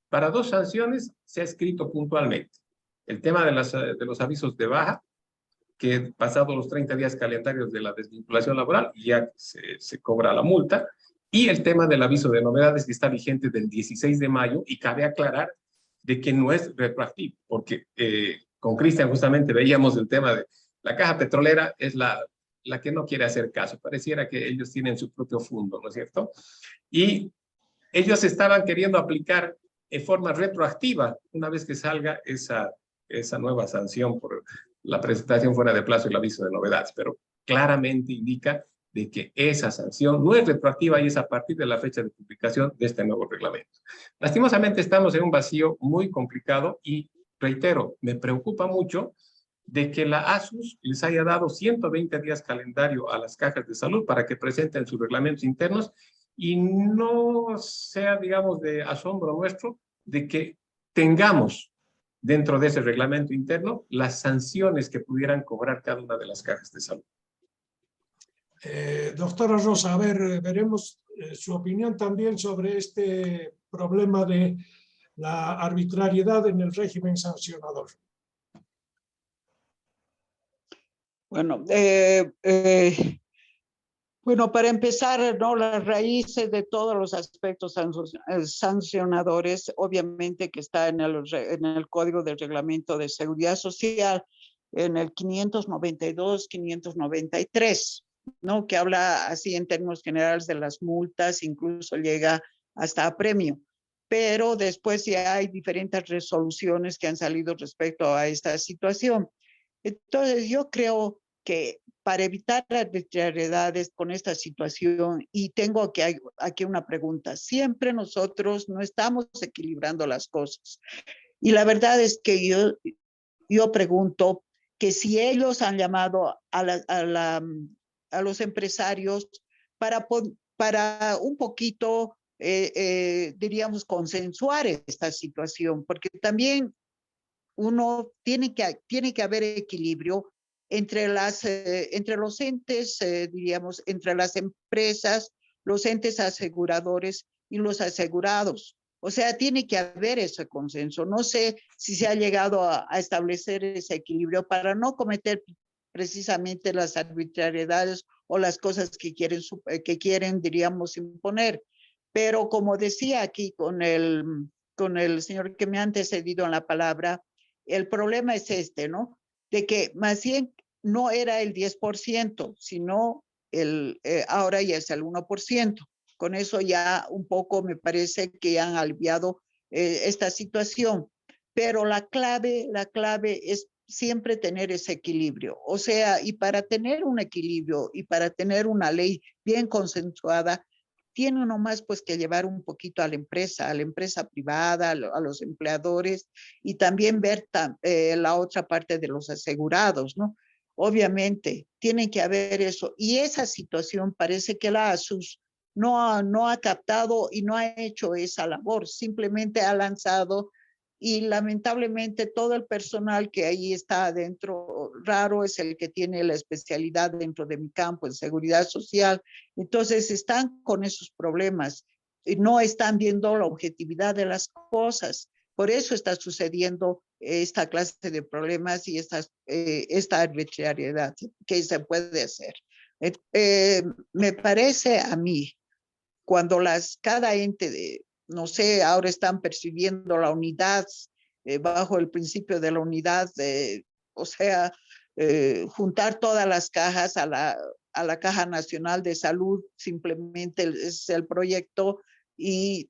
para dos sanciones se ha escrito puntualmente. El tema de los avisos de baja, que pasados los 30 días calendarios de la desvinculación laboral, ya se cobra la multa, y el tema del aviso de novedades que está vigente del 16 de mayo, y cabe aclarar de que no es retroactivo, porque con Cristian justamente veíamos el tema de la caja petrolera, es la que no quiere hacer caso, pareciera que ellos tienen su propio fondo, ¿no es cierto? Y ellos estaban queriendo aplicar en forma retroactiva, una vez que salga esa nueva sanción por la presentación fuera de plazo y el aviso de novedades, pero claramente indica de que esa sanción no es retroactiva y es a partir de la fecha de publicación de este nuevo reglamento. Lastimosamente estamos en un vacío muy complicado y, reitero, me preocupa mucho de que la ASUS les haya dado 120 días calendario a las cajas de salud para que presenten sus reglamentos internos y no sea, digamos, de asombro nuestro de que tengamos dentro de ese reglamento interno las sanciones que pudieran cobrar cada una de las cajas de salud. Doctora Rosa, a ver, veremos su opinión también sobre este problema de la arbitrariedad en el régimen sancionador. Bueno, bueno, para empezar, ¿no? Las raíces de todos los aspectos sancionadores, obviamente que está en el Código del Reglamento de Seguridad Social, en el 592, 593, ¿no? Que habla así en términos generales de las multas, incluso llega hasta a premio. Pero después ya hay diferentes resoluciones que han salido respecto a esta situación. Entonces, yo creo que para evitar arbitrariedades con esta situación, y tengo aquí una pregunta, siempre nosotros no estamos equilibrando las cosas. Y la verdad es que yo pregunto que si ellos han llamado a los empresarios para un poquito, diríamos, consensuar esta situación, porque también uno tiene que haber equilibrio entre los entes, diríamos, entre las empresas, los entes aseguradores y los asegurados. O sea, tiene que haber ese consenso. No sé si se ha llegado a establecer ese equilibrio para no cometer precisamente las arbitrariedades o las cosas que quieren, diríamos, imponer. Pero como decía aquí con el señor que me ha antecedido en la palabra, el problema es ¿no? De que más bien no era el 10%, sino ahora ya es el 1%. Con eso ya un poco me parece que han aliviado esta situación. Pero la clave es siempre tener ese equilibrio. O sea, y para tener un equilibrio y para tener una ley bien consensuada, tiene uno más pues que llevar un poquito a la empresa privada, a los empleadores y también ver la otra parte de los asegurados, ¿no? Obviamente, tiene que haber eso. Y esa situación parece que la ASUS no ha captado y no ha hecho esa labor, simplemente ha lanzado y lamentablemente todo el personal que ahí está adentro, raro es el que tiene la especialidad dentro de mi campo en seguridad social. Entonces están con esos problemas y no están viendo la objetividad de las cosas. Por eso está sucediendo esta clase de problemas y esta arbitrariedad que se puede hacer. Me parece a mí, cuando cada ente no sé, ahora están percibiendo la unidad bajo el principio de la unidad, o sea, juntar todas las cajas a la Caja Nacional de Salud, simplemente es el proyecto y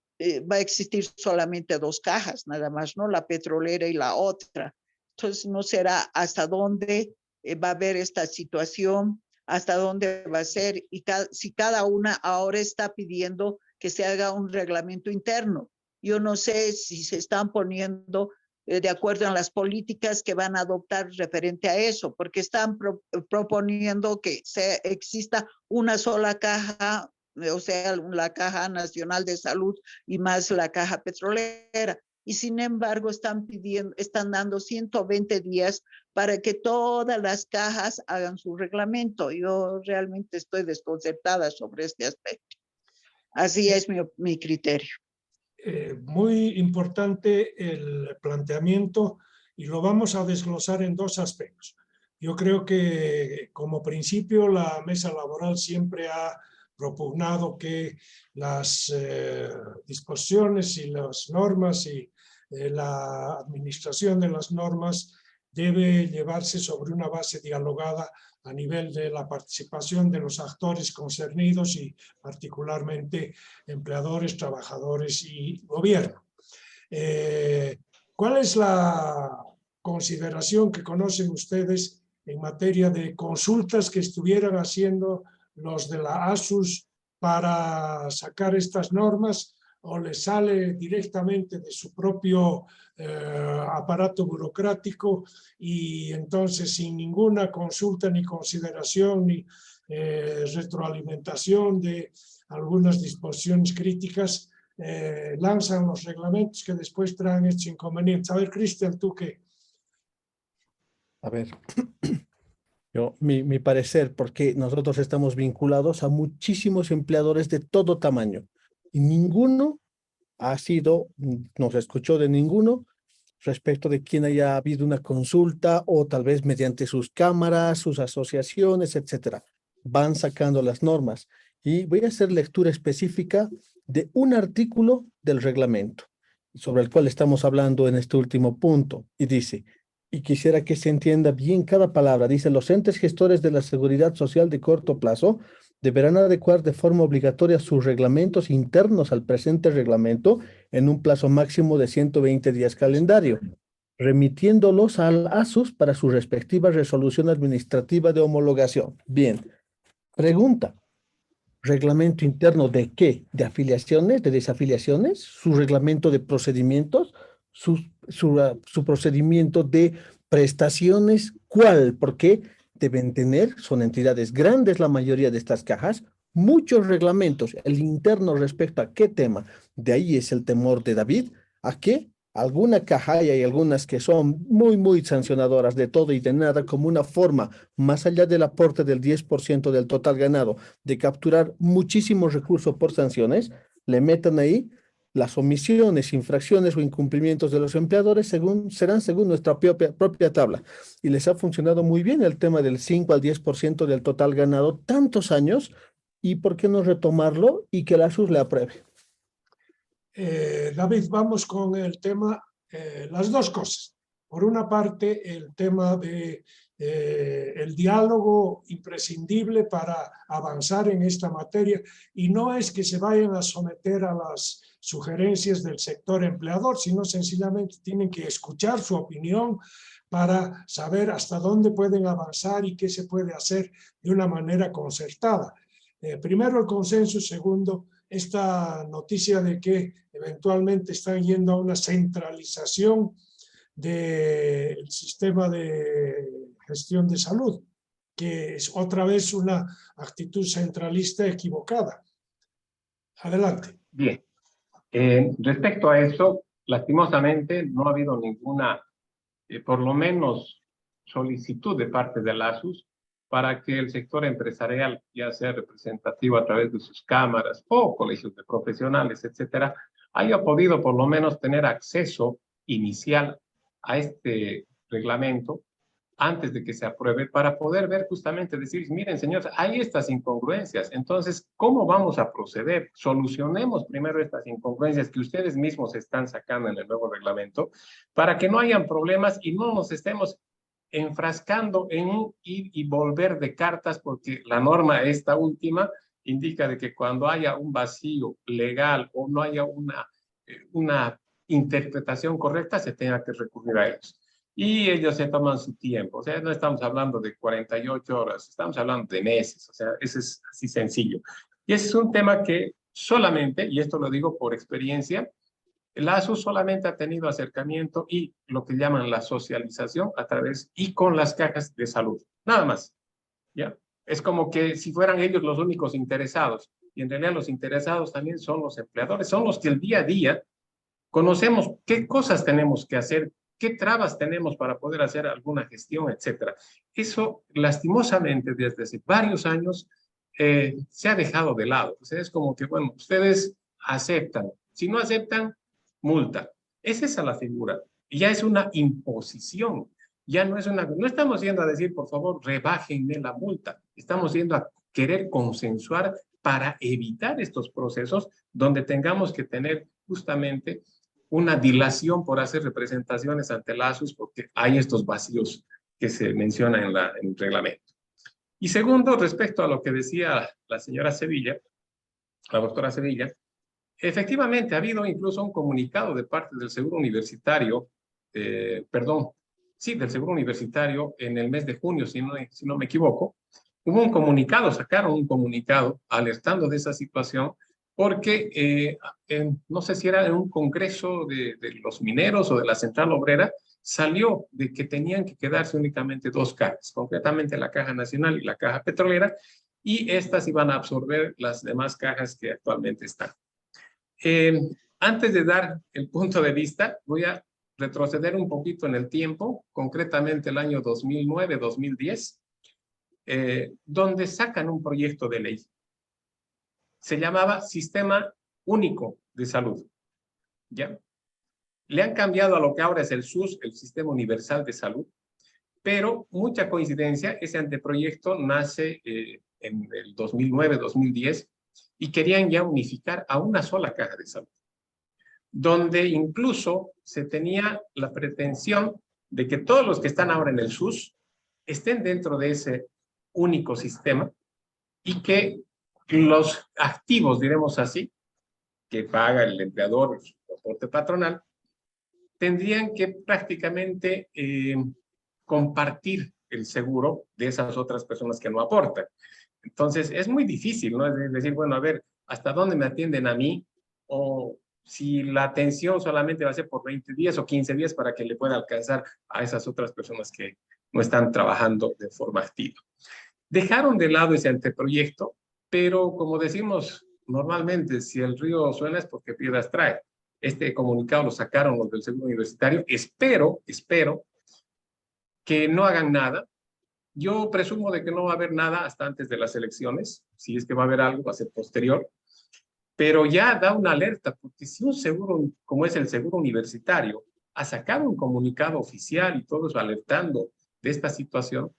va a existir solamente 2 cajas, nada más, ¿no? La petrolera y la otra. Entonces, no será hasta dónde va a haber esta situación, hasta dónde va a ser, y si cada una ahora está pidiendo que se haga un reglamento interno. Yo no sé si se están poniendo de acuerdo en las políticas que van a adoptar referente a eso, porque están proponiendo que exista una sola caja, o sea, la Caja Nacional de Salud y más la Caja Petrolera. Y sin embargo están dando 120 días para que todas las cajas hagan su reglamento. Yo realmente estoy desconcertada sobre este aspecto. Así es mi criterio. Muy importante el planteamiento y lo vamos a desglosar en dos aspectos. Yo creo que como principio la mesa laboral siempre ha propugnado que las disposiciones y las normas y la administración de las normas debe llevarse sobre una base dialogada a nivel de la participación de los actores concernidos y particularmente empleadores, trabajadores y gobierno. ¿Cuál es la consideración que conocen ustedes en materia de consultas que estuvieran haciendo los de la ASUS para sacar estas normas, o les sale directamente de su propio aparato burocrático y entonces sin ninguna consulta ni consideración ni retroalimentación de algunas disposiciones críticas, lanzan los reglamentos que después traen estos inconvenientes? A ver, Cristian, ¿tú qué? A ver, mi parecer, porque nosotros estamos vinculados a muchísimos empleadores de todo tamaño y ninguno nos escuchó de ninguno respecto de quién haya habido una consulta o tal vez mediante sus cámaras, sus asociaciones, etcétera. Van sacando las normas y voy a hacer lectura específica de un artículo del reglamento sobre el cual estamos hablando en este último punto y dice, y quisiera que se entienda bien cada palabra, dice: los entes gestores de la seguridad social de corto plazo deberán adecuar de forma obligatoria sus reglamentos internos al presente reglamento en un plazo máximo de 120 días calendario, remitiéndolos al ASUS para su respectiva resolución administrativa de homologación. Bien, pregunta: ¿reglamento interno de qué? ¿De afiliaciones, de desafiliaciones? ¿Su reglamento de procedimientos? ¿Su procedimiento de prestaciones? ¿Cuál? Porque deben tener, son entidades grandes la mayoría de estas cajas, muchos reglamentos. El interno respecto a qué tema. De ahí es el temor de David, a que alguna caja, y hay algunas que son muy sancionadoras de todo y de nada, como una forma, más allá del aporte del 10% del total ganado, de capturar muchísimos recursos por sanciones, le metan ahí las omisiones, infracciones o incumplimientos de los empleadores serán según nuestra propia tabla. Y les ha funcionado muy bien el tema del 5 al 10% del total ganado tantos años, y ¿por qué no retomarlo y que la ASUS le apruebe? David, vamos con el tema, las dos cosas. Por una parte, el tema de el diálogo imprescindible para avanzar en esta materia, y no es que se vayan a someter a las sugerencias del sector empleador, sino sencillamente tienen que escuchar su opinión para saber hasta dónde pueden avanzar y qué se puede hacer de una manera concertada. Primero el consenso, segundo esta noticia de que eventualmente están yendo a una centralización del sistema de gestión de salud, que es otra vez una actitud centralista equivocada. Adelante. Bien. Respecto a eso, lastimosamente no ha habido ninguna, por lo menos, solicitud de parte del ASUS para que el sector empresarial, ya sea representativo a través de sus cámaras o colegios de profesionales, etcétera, haya podido por lo menos tener acceso inicial a este reglamento antes de que se apruebe, para poder ver justamente, decir, miren señores, hay estas incongruencias, entonces, ¿cómo vamos a proceder? Solucionemos primero estas incongruencias que ustedes mismos están sacando en el nuevo reglamento, para que no hayan problemas y no nos estemos enfrascando en un ir y volver de cartas, porque la norma esta última indica de que cuando haya un vacío legal o no haya una interpretación correcta, se tenga que recurrir a ellos. Y ellos se toman su tiempo, o sea, no estamos hablando de 48 horas, estamos hablando de meses, o sea, eso es así sencillo. Y ese es un tema que solamente, y esto lo digo por experiencia, el ASUS solamente ha tenido acercamiento y lo que llaman la socialización a través y con las cajas de salud. Nada más, ¿ya? Es como que si fueran ellos los únicos interesados. Y en realidad los interesados también son los empleadores, son los que el día a día conocemos qué cosas tenemos que hacer, qué trabas tenemos para poder hacer alguna gestión, etcétera. Eso, lastimosamente, desde hace varios años se ha dejado de lado. O sea, es como que, bueno, ustedes aceptan. Si no aceptan, multa. Es esa la figura. Ya es una imposición. Ya no es una... No estamos yendo a decir, por favor, rebájenme la multa. Estamos yendo a querer consensuar para evitar estos procesos donde tengamos que tener justamente una dilación por hacer representaciones ante el ASUS porque hay estos vacíos que se mencionan en el reglamento. Y segundo, respecto a lo que decía la señora Sevilla, la doctora Sevilla, efectivamente ha habido incluso un comunicado de parte del Seguro Universitario, del Seguro Universitario en el mes de junio, si no me equivoco. Hubo un comunicado, sacaron un comunicado alertando de esa situación porque no sé si era en un congreso de los mineros o de la Central Obrera, salió de que tenían que quedarse únicamente dos cajas, concretamente la Caja Nacional y la Caja Petrolera, y estas iban a absorber las demás cajas que actualmente están. Antes de dar el punto de vista, voy a retroceder un poquito en el tiempo, concretamente el año 2009-2010, donde sacan un proyecto de ley. Se llamaba Sistema Único de Salud. ¿Ya? Le han cambiado a lo que ahora es el SUS, el Sistema Universal de Salud, pero mucha coincidencia, ese anteproyecto nace en el 2009-2010 y querían ya unificar a una sola caja de salud, donde incluso se tenía la pretensión de que todos los que están ahora en el SUS estén dentro de ese único sistema y que los activos, diremos así, que paga el empleador, el aporte patronal, tendrían que prácticamente compartir el seguro de esas otras personas que no aportan. Entonces, es muy difícil, ¿no? Es decir, bueno, a ver, ¿hasta dónde me atienden a mí? O si la atención solamente va a ser por 20 días o 15 días para que le pueda alcanzar a esas otras personas que no están trabajando de forma activa. Dejaron de lado ese anteproyecto, pero como decimos normalmente, si el río suena es porque piedras trae. Este comunicado lo sacaron los del Seguro Universitario. Espero que no hagan nada. Yo presumo de que no va a haber nada hasta antes de las elecciones. Si es que va a haber algo, va a ser posterior. Pero ya da una alerta, porque si un seguro, como es el Seguro Universitario, ha sacado un comunicado oficial y todo eso alertando de esta situación,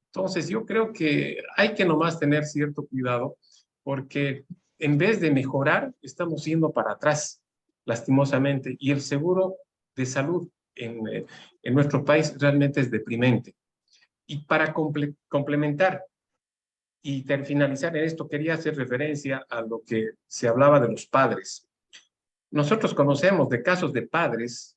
entonces yo creo que hay que nomás tener cierto cuidado, porque en vez de mejorar, estamos yendo para atrás, lastimosamente, y el seguro de salud en nuestro país realmente es deprimente. Y para complementar y finalizar en esto, quería hacer referencia a lo que se hablaba de los padres. Nosotros conocemos de casos de padres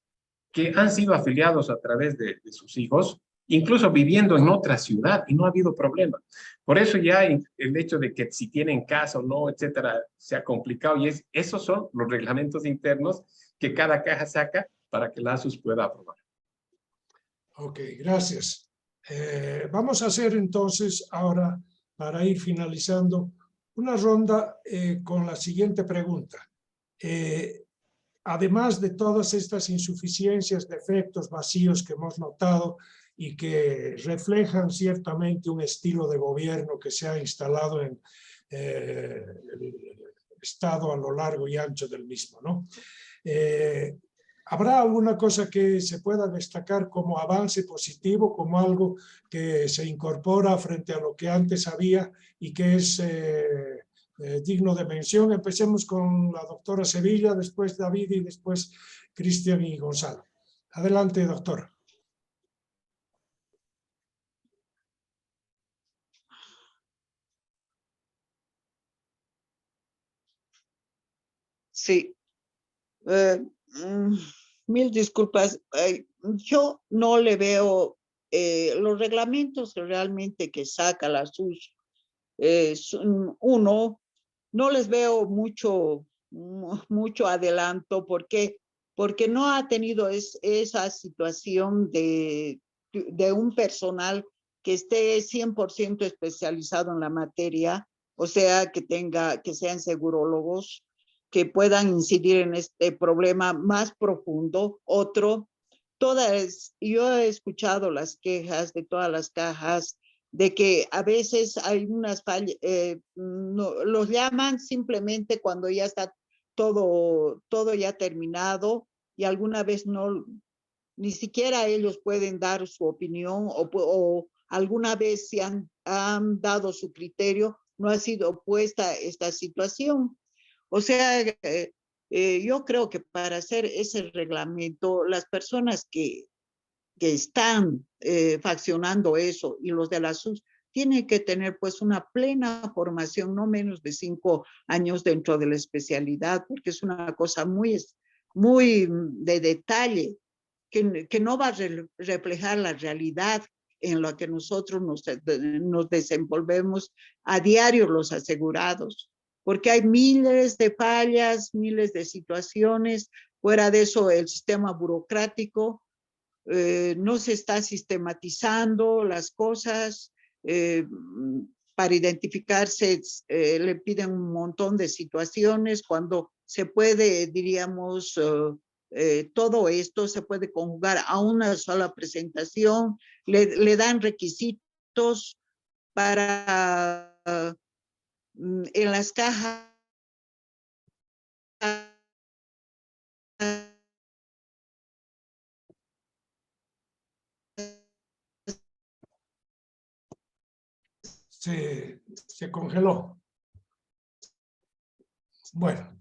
que han sido afiliados a través de sus hijos, incluso viviendo en otra ciudad, y no ha habido problema. Por eso ya el hecho de que si tienen casa o no, etcétera, se ha complicado, y esos son los reglamentos internos que cada caja saca para que la ASUS pueda aprobar. Ok, gracias. Vamos a hacer entonces ahora, para ir finalizando, una ronda con la siguiente pregunta. Además de todas estas insuficiencias, defectos, vacíos que hemos notado y que reflejan ciertamente un estilo de gobierno que se ha instalado en el Estado a lo largo y ancho del mismo, ¿no? ¿Habrá alguna cosa que se pueda destacar como avance positivo, como algo que se incorpora frente a lo que antes había y que es digno de mención? Empecemos con la doctora Sevilla, después David y después Cristian y Gonzalo. Adelante, doctora. Sí. Mil disculpas. Yo no le veo los reglamentos realmente que saca la SUS. Uno, no les veo mucho adelanto. ¿Por qué? Porque no ha tenido esa situación de un personal que esté 100% especializado en la materia, o sea, que sean segurólogos, que puedan incidir en este problema más profundo. Yo he escuchado las quejas de todas las cajas de que a veces hay unas fallas, los llaman simplemente cuando ya está todo ya terminado, y alguna vez ni siquiera ellos pueden dar su opinión, o alguna vez si han dado su criterio, no ha sido puesta esta situación. O sea, yo creo que para hacer ese reglamento, las personas que están faccionando eso y los de la SUS tienen que tener pues una plena formación, no menos de 5 años dentro de la especialidad, porque es una cosa muy de detalle, que no va a reflejar la realidad en la que nosotros nos desenvolvemos a diario los asegurados, porque hay miles de fallas, miles de situaciones. Fuera de eso, el sistema burocrático no se está sistematizando las cosas. Para identificarse le piden un montón de situaciones cuando se puede, diríamos, todo esto se puede conjugar a una sola presentación. Le dan requisitos para en las cajas se congeló. Bueno,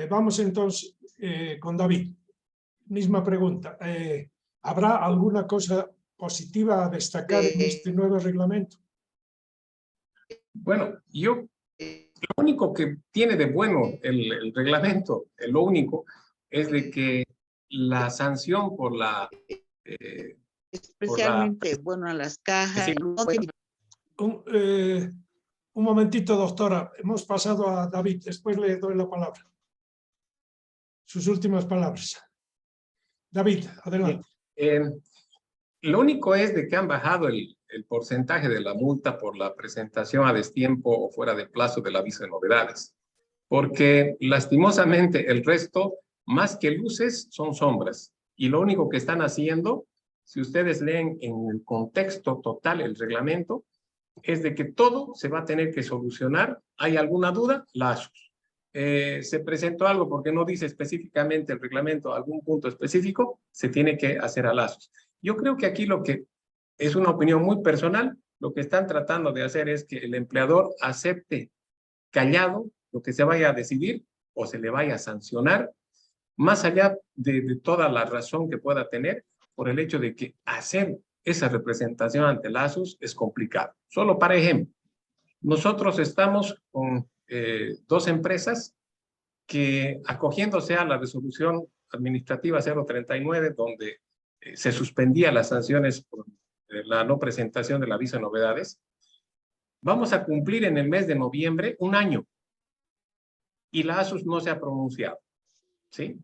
vamos entonces con David. Misma pregunta. ¿Habrá alguna cosa positiva a destacar en este nuevo reglamento? Bueno, lo único que tiene de bueno el reglamento, lo único, es de que la sanción por la... especialmente, bueno, a las cajas. Sí. Un momentito, doctora. Hemos pasado a David. Después le doy la palabra. Sus últimas palabras. David, adelante. Lo único es de que han bajado el porcentaje de la multa por la presentación a destiempo o fuera de plazo del aviso de novedades. Porque lastimosamente el resto, más que luces, son sombras. Y lo único que están haciendo, si ustedes leen en el contexto total el reglamento, es de que todo se va a tener que solucionar. ¿Hay alguna duda? La ASUS. Se presentó algo porque no dice específicamente el reglamento algún punto específico, se tiene que hacer a ASUS. Yo creo que aquí lo que es una opinión muy personal, lo que están tratando de hacer es que el empleador acepte callado lo que se vaya a decidir o se le vaya a sancionar, más allá de toda la razón que pueda tener, por el hecho de que hacer esa representación ante el ASUS es complicado. Solo para ejemplo, nosotros estamos con 2 empresas que, acogiéndose a la resolución administrativa 039, donde se suspendía las sanciones por la no presentación del aviso de novedades, vamos a cumplir en el mes de noviembre 1 año y la ASUS no se ha pronunciado, ¿sí?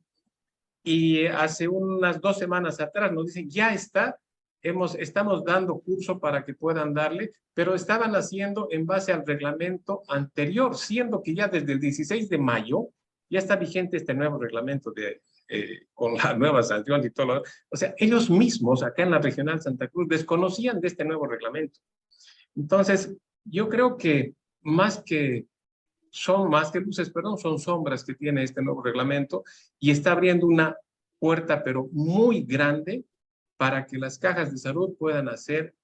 Y hace unas 2 semanas atrás nos dicen, ya está, estamos dando curso para que puedan darle, pero estaban haciendo en base al reglamento anterior, siendo que ya desde el 16 de mayo ya está vigente este nuevo reglamento con la nueva sanción y todo. O sea, ellos mismos acá en la Regional Santa Cruz desconocían de este nuevo reglamento. Entonces, yo creo que más que luces, perdón, son sombras que tiene este nuevo reglamento y está abriendo una puerta, pero muy grande, para que las cajas de salud puedan hacer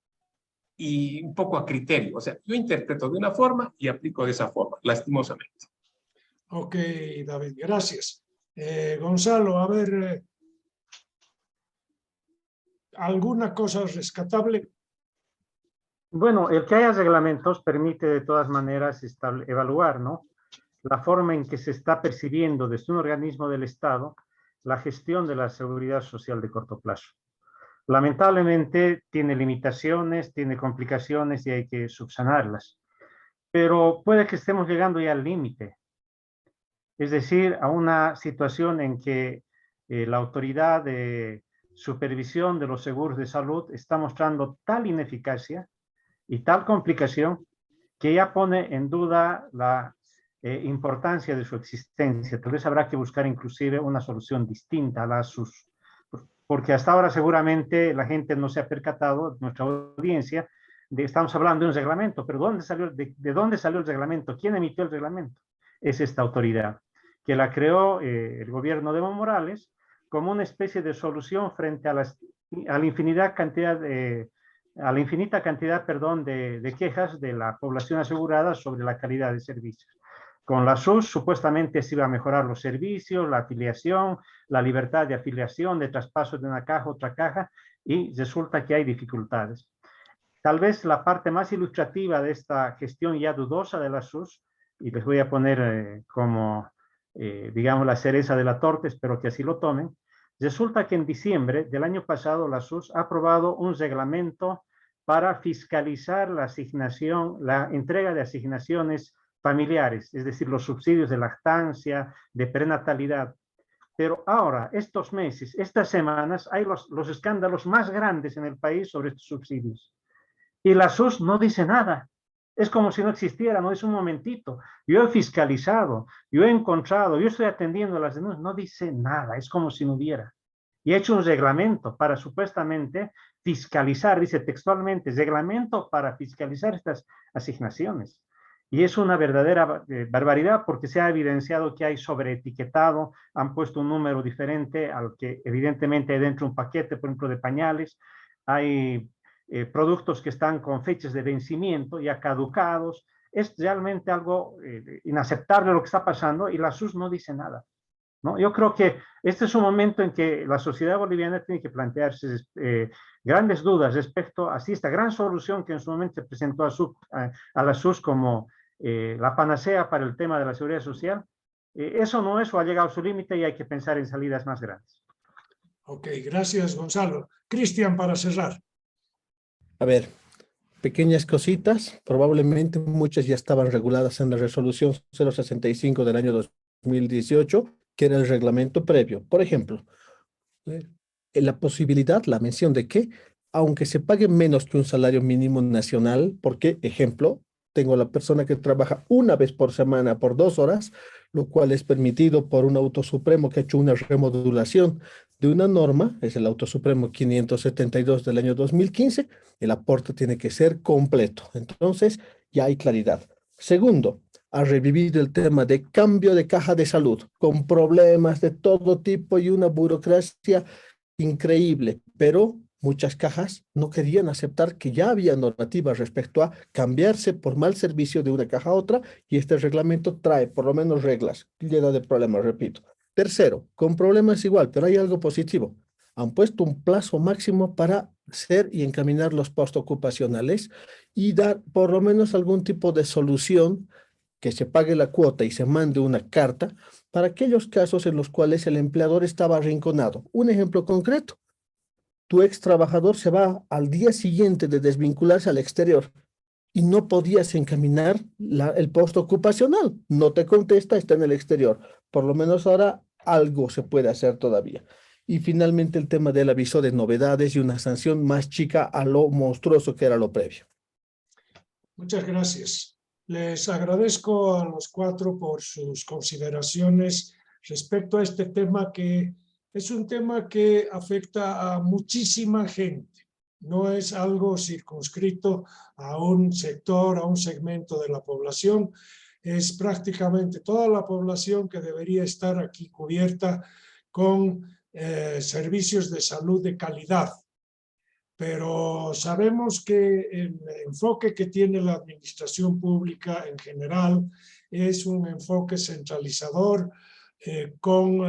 y un poco a criterio. O sea, yo interpreto de una forma y aplico de esa forma, lastimosamente. Ok, David, gracias. Gonzalo, a ver, ¿alguna cosa rescatable? Bueno, el que haya reglamentos permite de todas maneras evaluar, ¿no?, la forma en que se está percibiendo desde un organismo del Estado la gestión de la seguridad social de corto plazo. Lamentablemente tiene limitaciones, tiene complicaciones y hay que subsanarlas. pero puede que estemos llegando ya al límite. Es decir, a una situación en que la autoridad de supervisión de los seguros de salud está mostrando tal ineficacia y tal complicación que ya pone en duda la importancia de su existencia. Tal vez habrá que buscar inclusive una solución distinta a la SUS, porque hasta ahora seguramente la gente no se ha percatado, nuestra audiencia, estamos hablando de un reglamento, pero ¿de dónde salió el reglamento? ¿Quién emitió el reglamento? Es esta autoridad, que la creó el gobierno de Evo Morales como una especie de solución frente a la infinita cantidad de quejas de la población asegurada sobre la calidad de servicios. Con la SUS supuestamente se iba a mejorar los servicios, la afiliación, la libertad de afiliación, de traspaso de una caja a otra caja, y resulta que hay dificultades. Tal vez la parte más ilustrativa de esta gestión ya dudosa de la SUS, y les voy a poner digamos, la cereza de la torta, espero que así lo tomen. Resulta que en diciembre del año pasado la SUS ha aprobado un reglamento para fiscalizar la entrega de asignaciones familiares, es decir, los subsidios de lactancia, de prenatalidad. Pero ahora, estos meses, estas semanas, hay los escándalos más grandes en el país sobre estos subsidios. Y la SUS no dice nada. Es como si no existiera, no es un momentito. Yo he fiscalizado, yo he encontrado, yo estoy atendiendo las denuncias, no dice nada, es como si no hubiera. Y he hecho un reglamento para supuestamente fiscalizar, dice textualmente, reglamento para fiscalizar estas asignaciones. Y es una verdadera barbaridad porque se ha evidenciado que hay sobreetiquetado, han puesto un número diferente al que evidentemente hay dentro de un paquete, por ejemplo, de pañales. Hay productos que están con fechas de vencimiento ya caducados. Es realmente algo inaceptable lo que está pasando y la SUS no dice nada, ¿no? Yo creo que este es un momento en que la sociedad boliviana tiene que plantearse grandes dudas respecto a esta gran solución que en su momento se presentó a la SUS como la panacea para el tema de la seguridad social. Eso no es o ha llegado a su límite y hay que pensar en salidas más grandes. Ok, gracias, Gonzalo. Cristian, para cerrar. A ver, pequeñas cositas, probablemente muchas ya estaban reguladas en la resolución 065 del año 2018, que era el reglamento previo. Por ejemplo, la posibilidad, la mención de que, aunque se pague menos que un salario mínimo nacional, porque, ejemplo, tengo a la persona que trabaja una vez por semana por 2 horas, lo cual es permitido por un auto supremo que ha hecho una remodulación de una norma, es el auto supremo 572 del año 2015, el aporte tiene que ser completo. Entonces, ya hay claridad. Segundo, ha revivido el tema de cambio de caja de salud, con problemas de todo tipo y una burocracia increíble, pero muchas cajas no querían aceptar que ya había normativa respecto a cambiarse por mal servicio de una caja a otra, y este reglamento trae por lo menos reglas, llena de problemas, repito. Tercero, con problemas igual, pero hay algo positivo. Han puesto un plazo máximo para hacer y encaminar los postocupacionales y dar por lo menos algún tipo de solución, que se pague la cuota y se mande una carta para aquellos casos en los cuales el empleador estaba arrinconado. Un ejemplo concreto: tu ex trabajador se va al día siguiente de desvincularse al exterior y no podías encaminar el puesto ocupacional. No te contesta, está en el exterior. Por lo menos ahora algo se puede hacer todavía. Y finalmente el tema del aviso de novedades y una sanción más chica a lo monstruoso que era lo previo. Muchas gracias. Les agradezco a los 4 por sus consideraciones respecto a este tema, que es un tema que afecta a muchísima gente. No es algo circunscrito a un sector, a un segmento de la población. Es prácticamente toda la población que debería estar aquí cubierta con servicios de salud de calidad. Pero sabemos que el enfoque que tiene la administración pública en general es un enfoque centralizador, con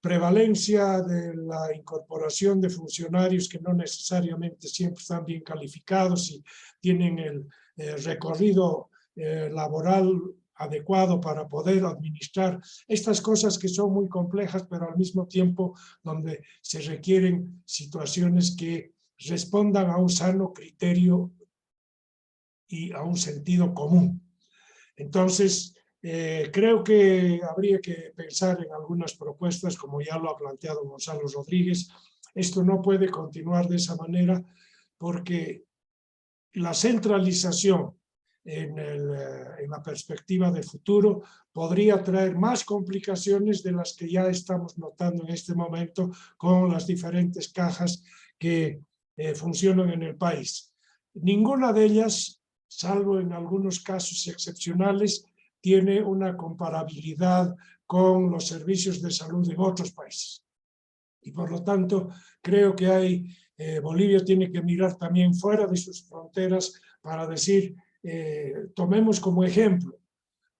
prevalencia de la incorporación de funcionarios que no necesariamente siempre están bien calificados y tienen el recorrido laboral adecuado para poder administrar estas cosas que son muy complejas, pero al mismo tiempo donde se requieren situaciones que respondan a un sano criterio y a un sentido común. Entonces, creo que habría que pensar en algunas propuestas, como ya lo ha planteado Gonzalo Rodríguez. Esto no puede continuar de esa manera porque la centralización en la perspectiva de futuro podría traer más complicaciones de las que ya estamos notando en este momento con las diferentes cajas que funcionan en el país. Ninguna de ellas, salvo en algunos casos excepcionales, tiene una comparabilidad con los servicios de salud en otros países. Y por lo tanto, creo que Bolivia tiene que mirar también fuera de sus fronteras para decir, tomemos como ejemplo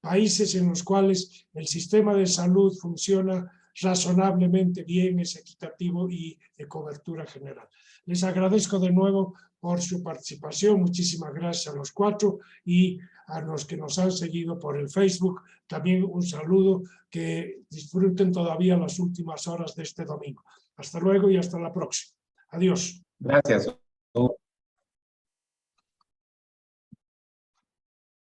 países en los cuales el sistema de salud funciona razonablemente bien, es equitativo y de cobertura general. Les agradezco de nuevo por su participación. Muchísimas gracias a los cuatro y a los que nos han seguido por el Facebook. También un saludo, que disfruten todavía las últimas horas de este domingo. Hasta luego y hasta la próxima. Adiós. Gracias.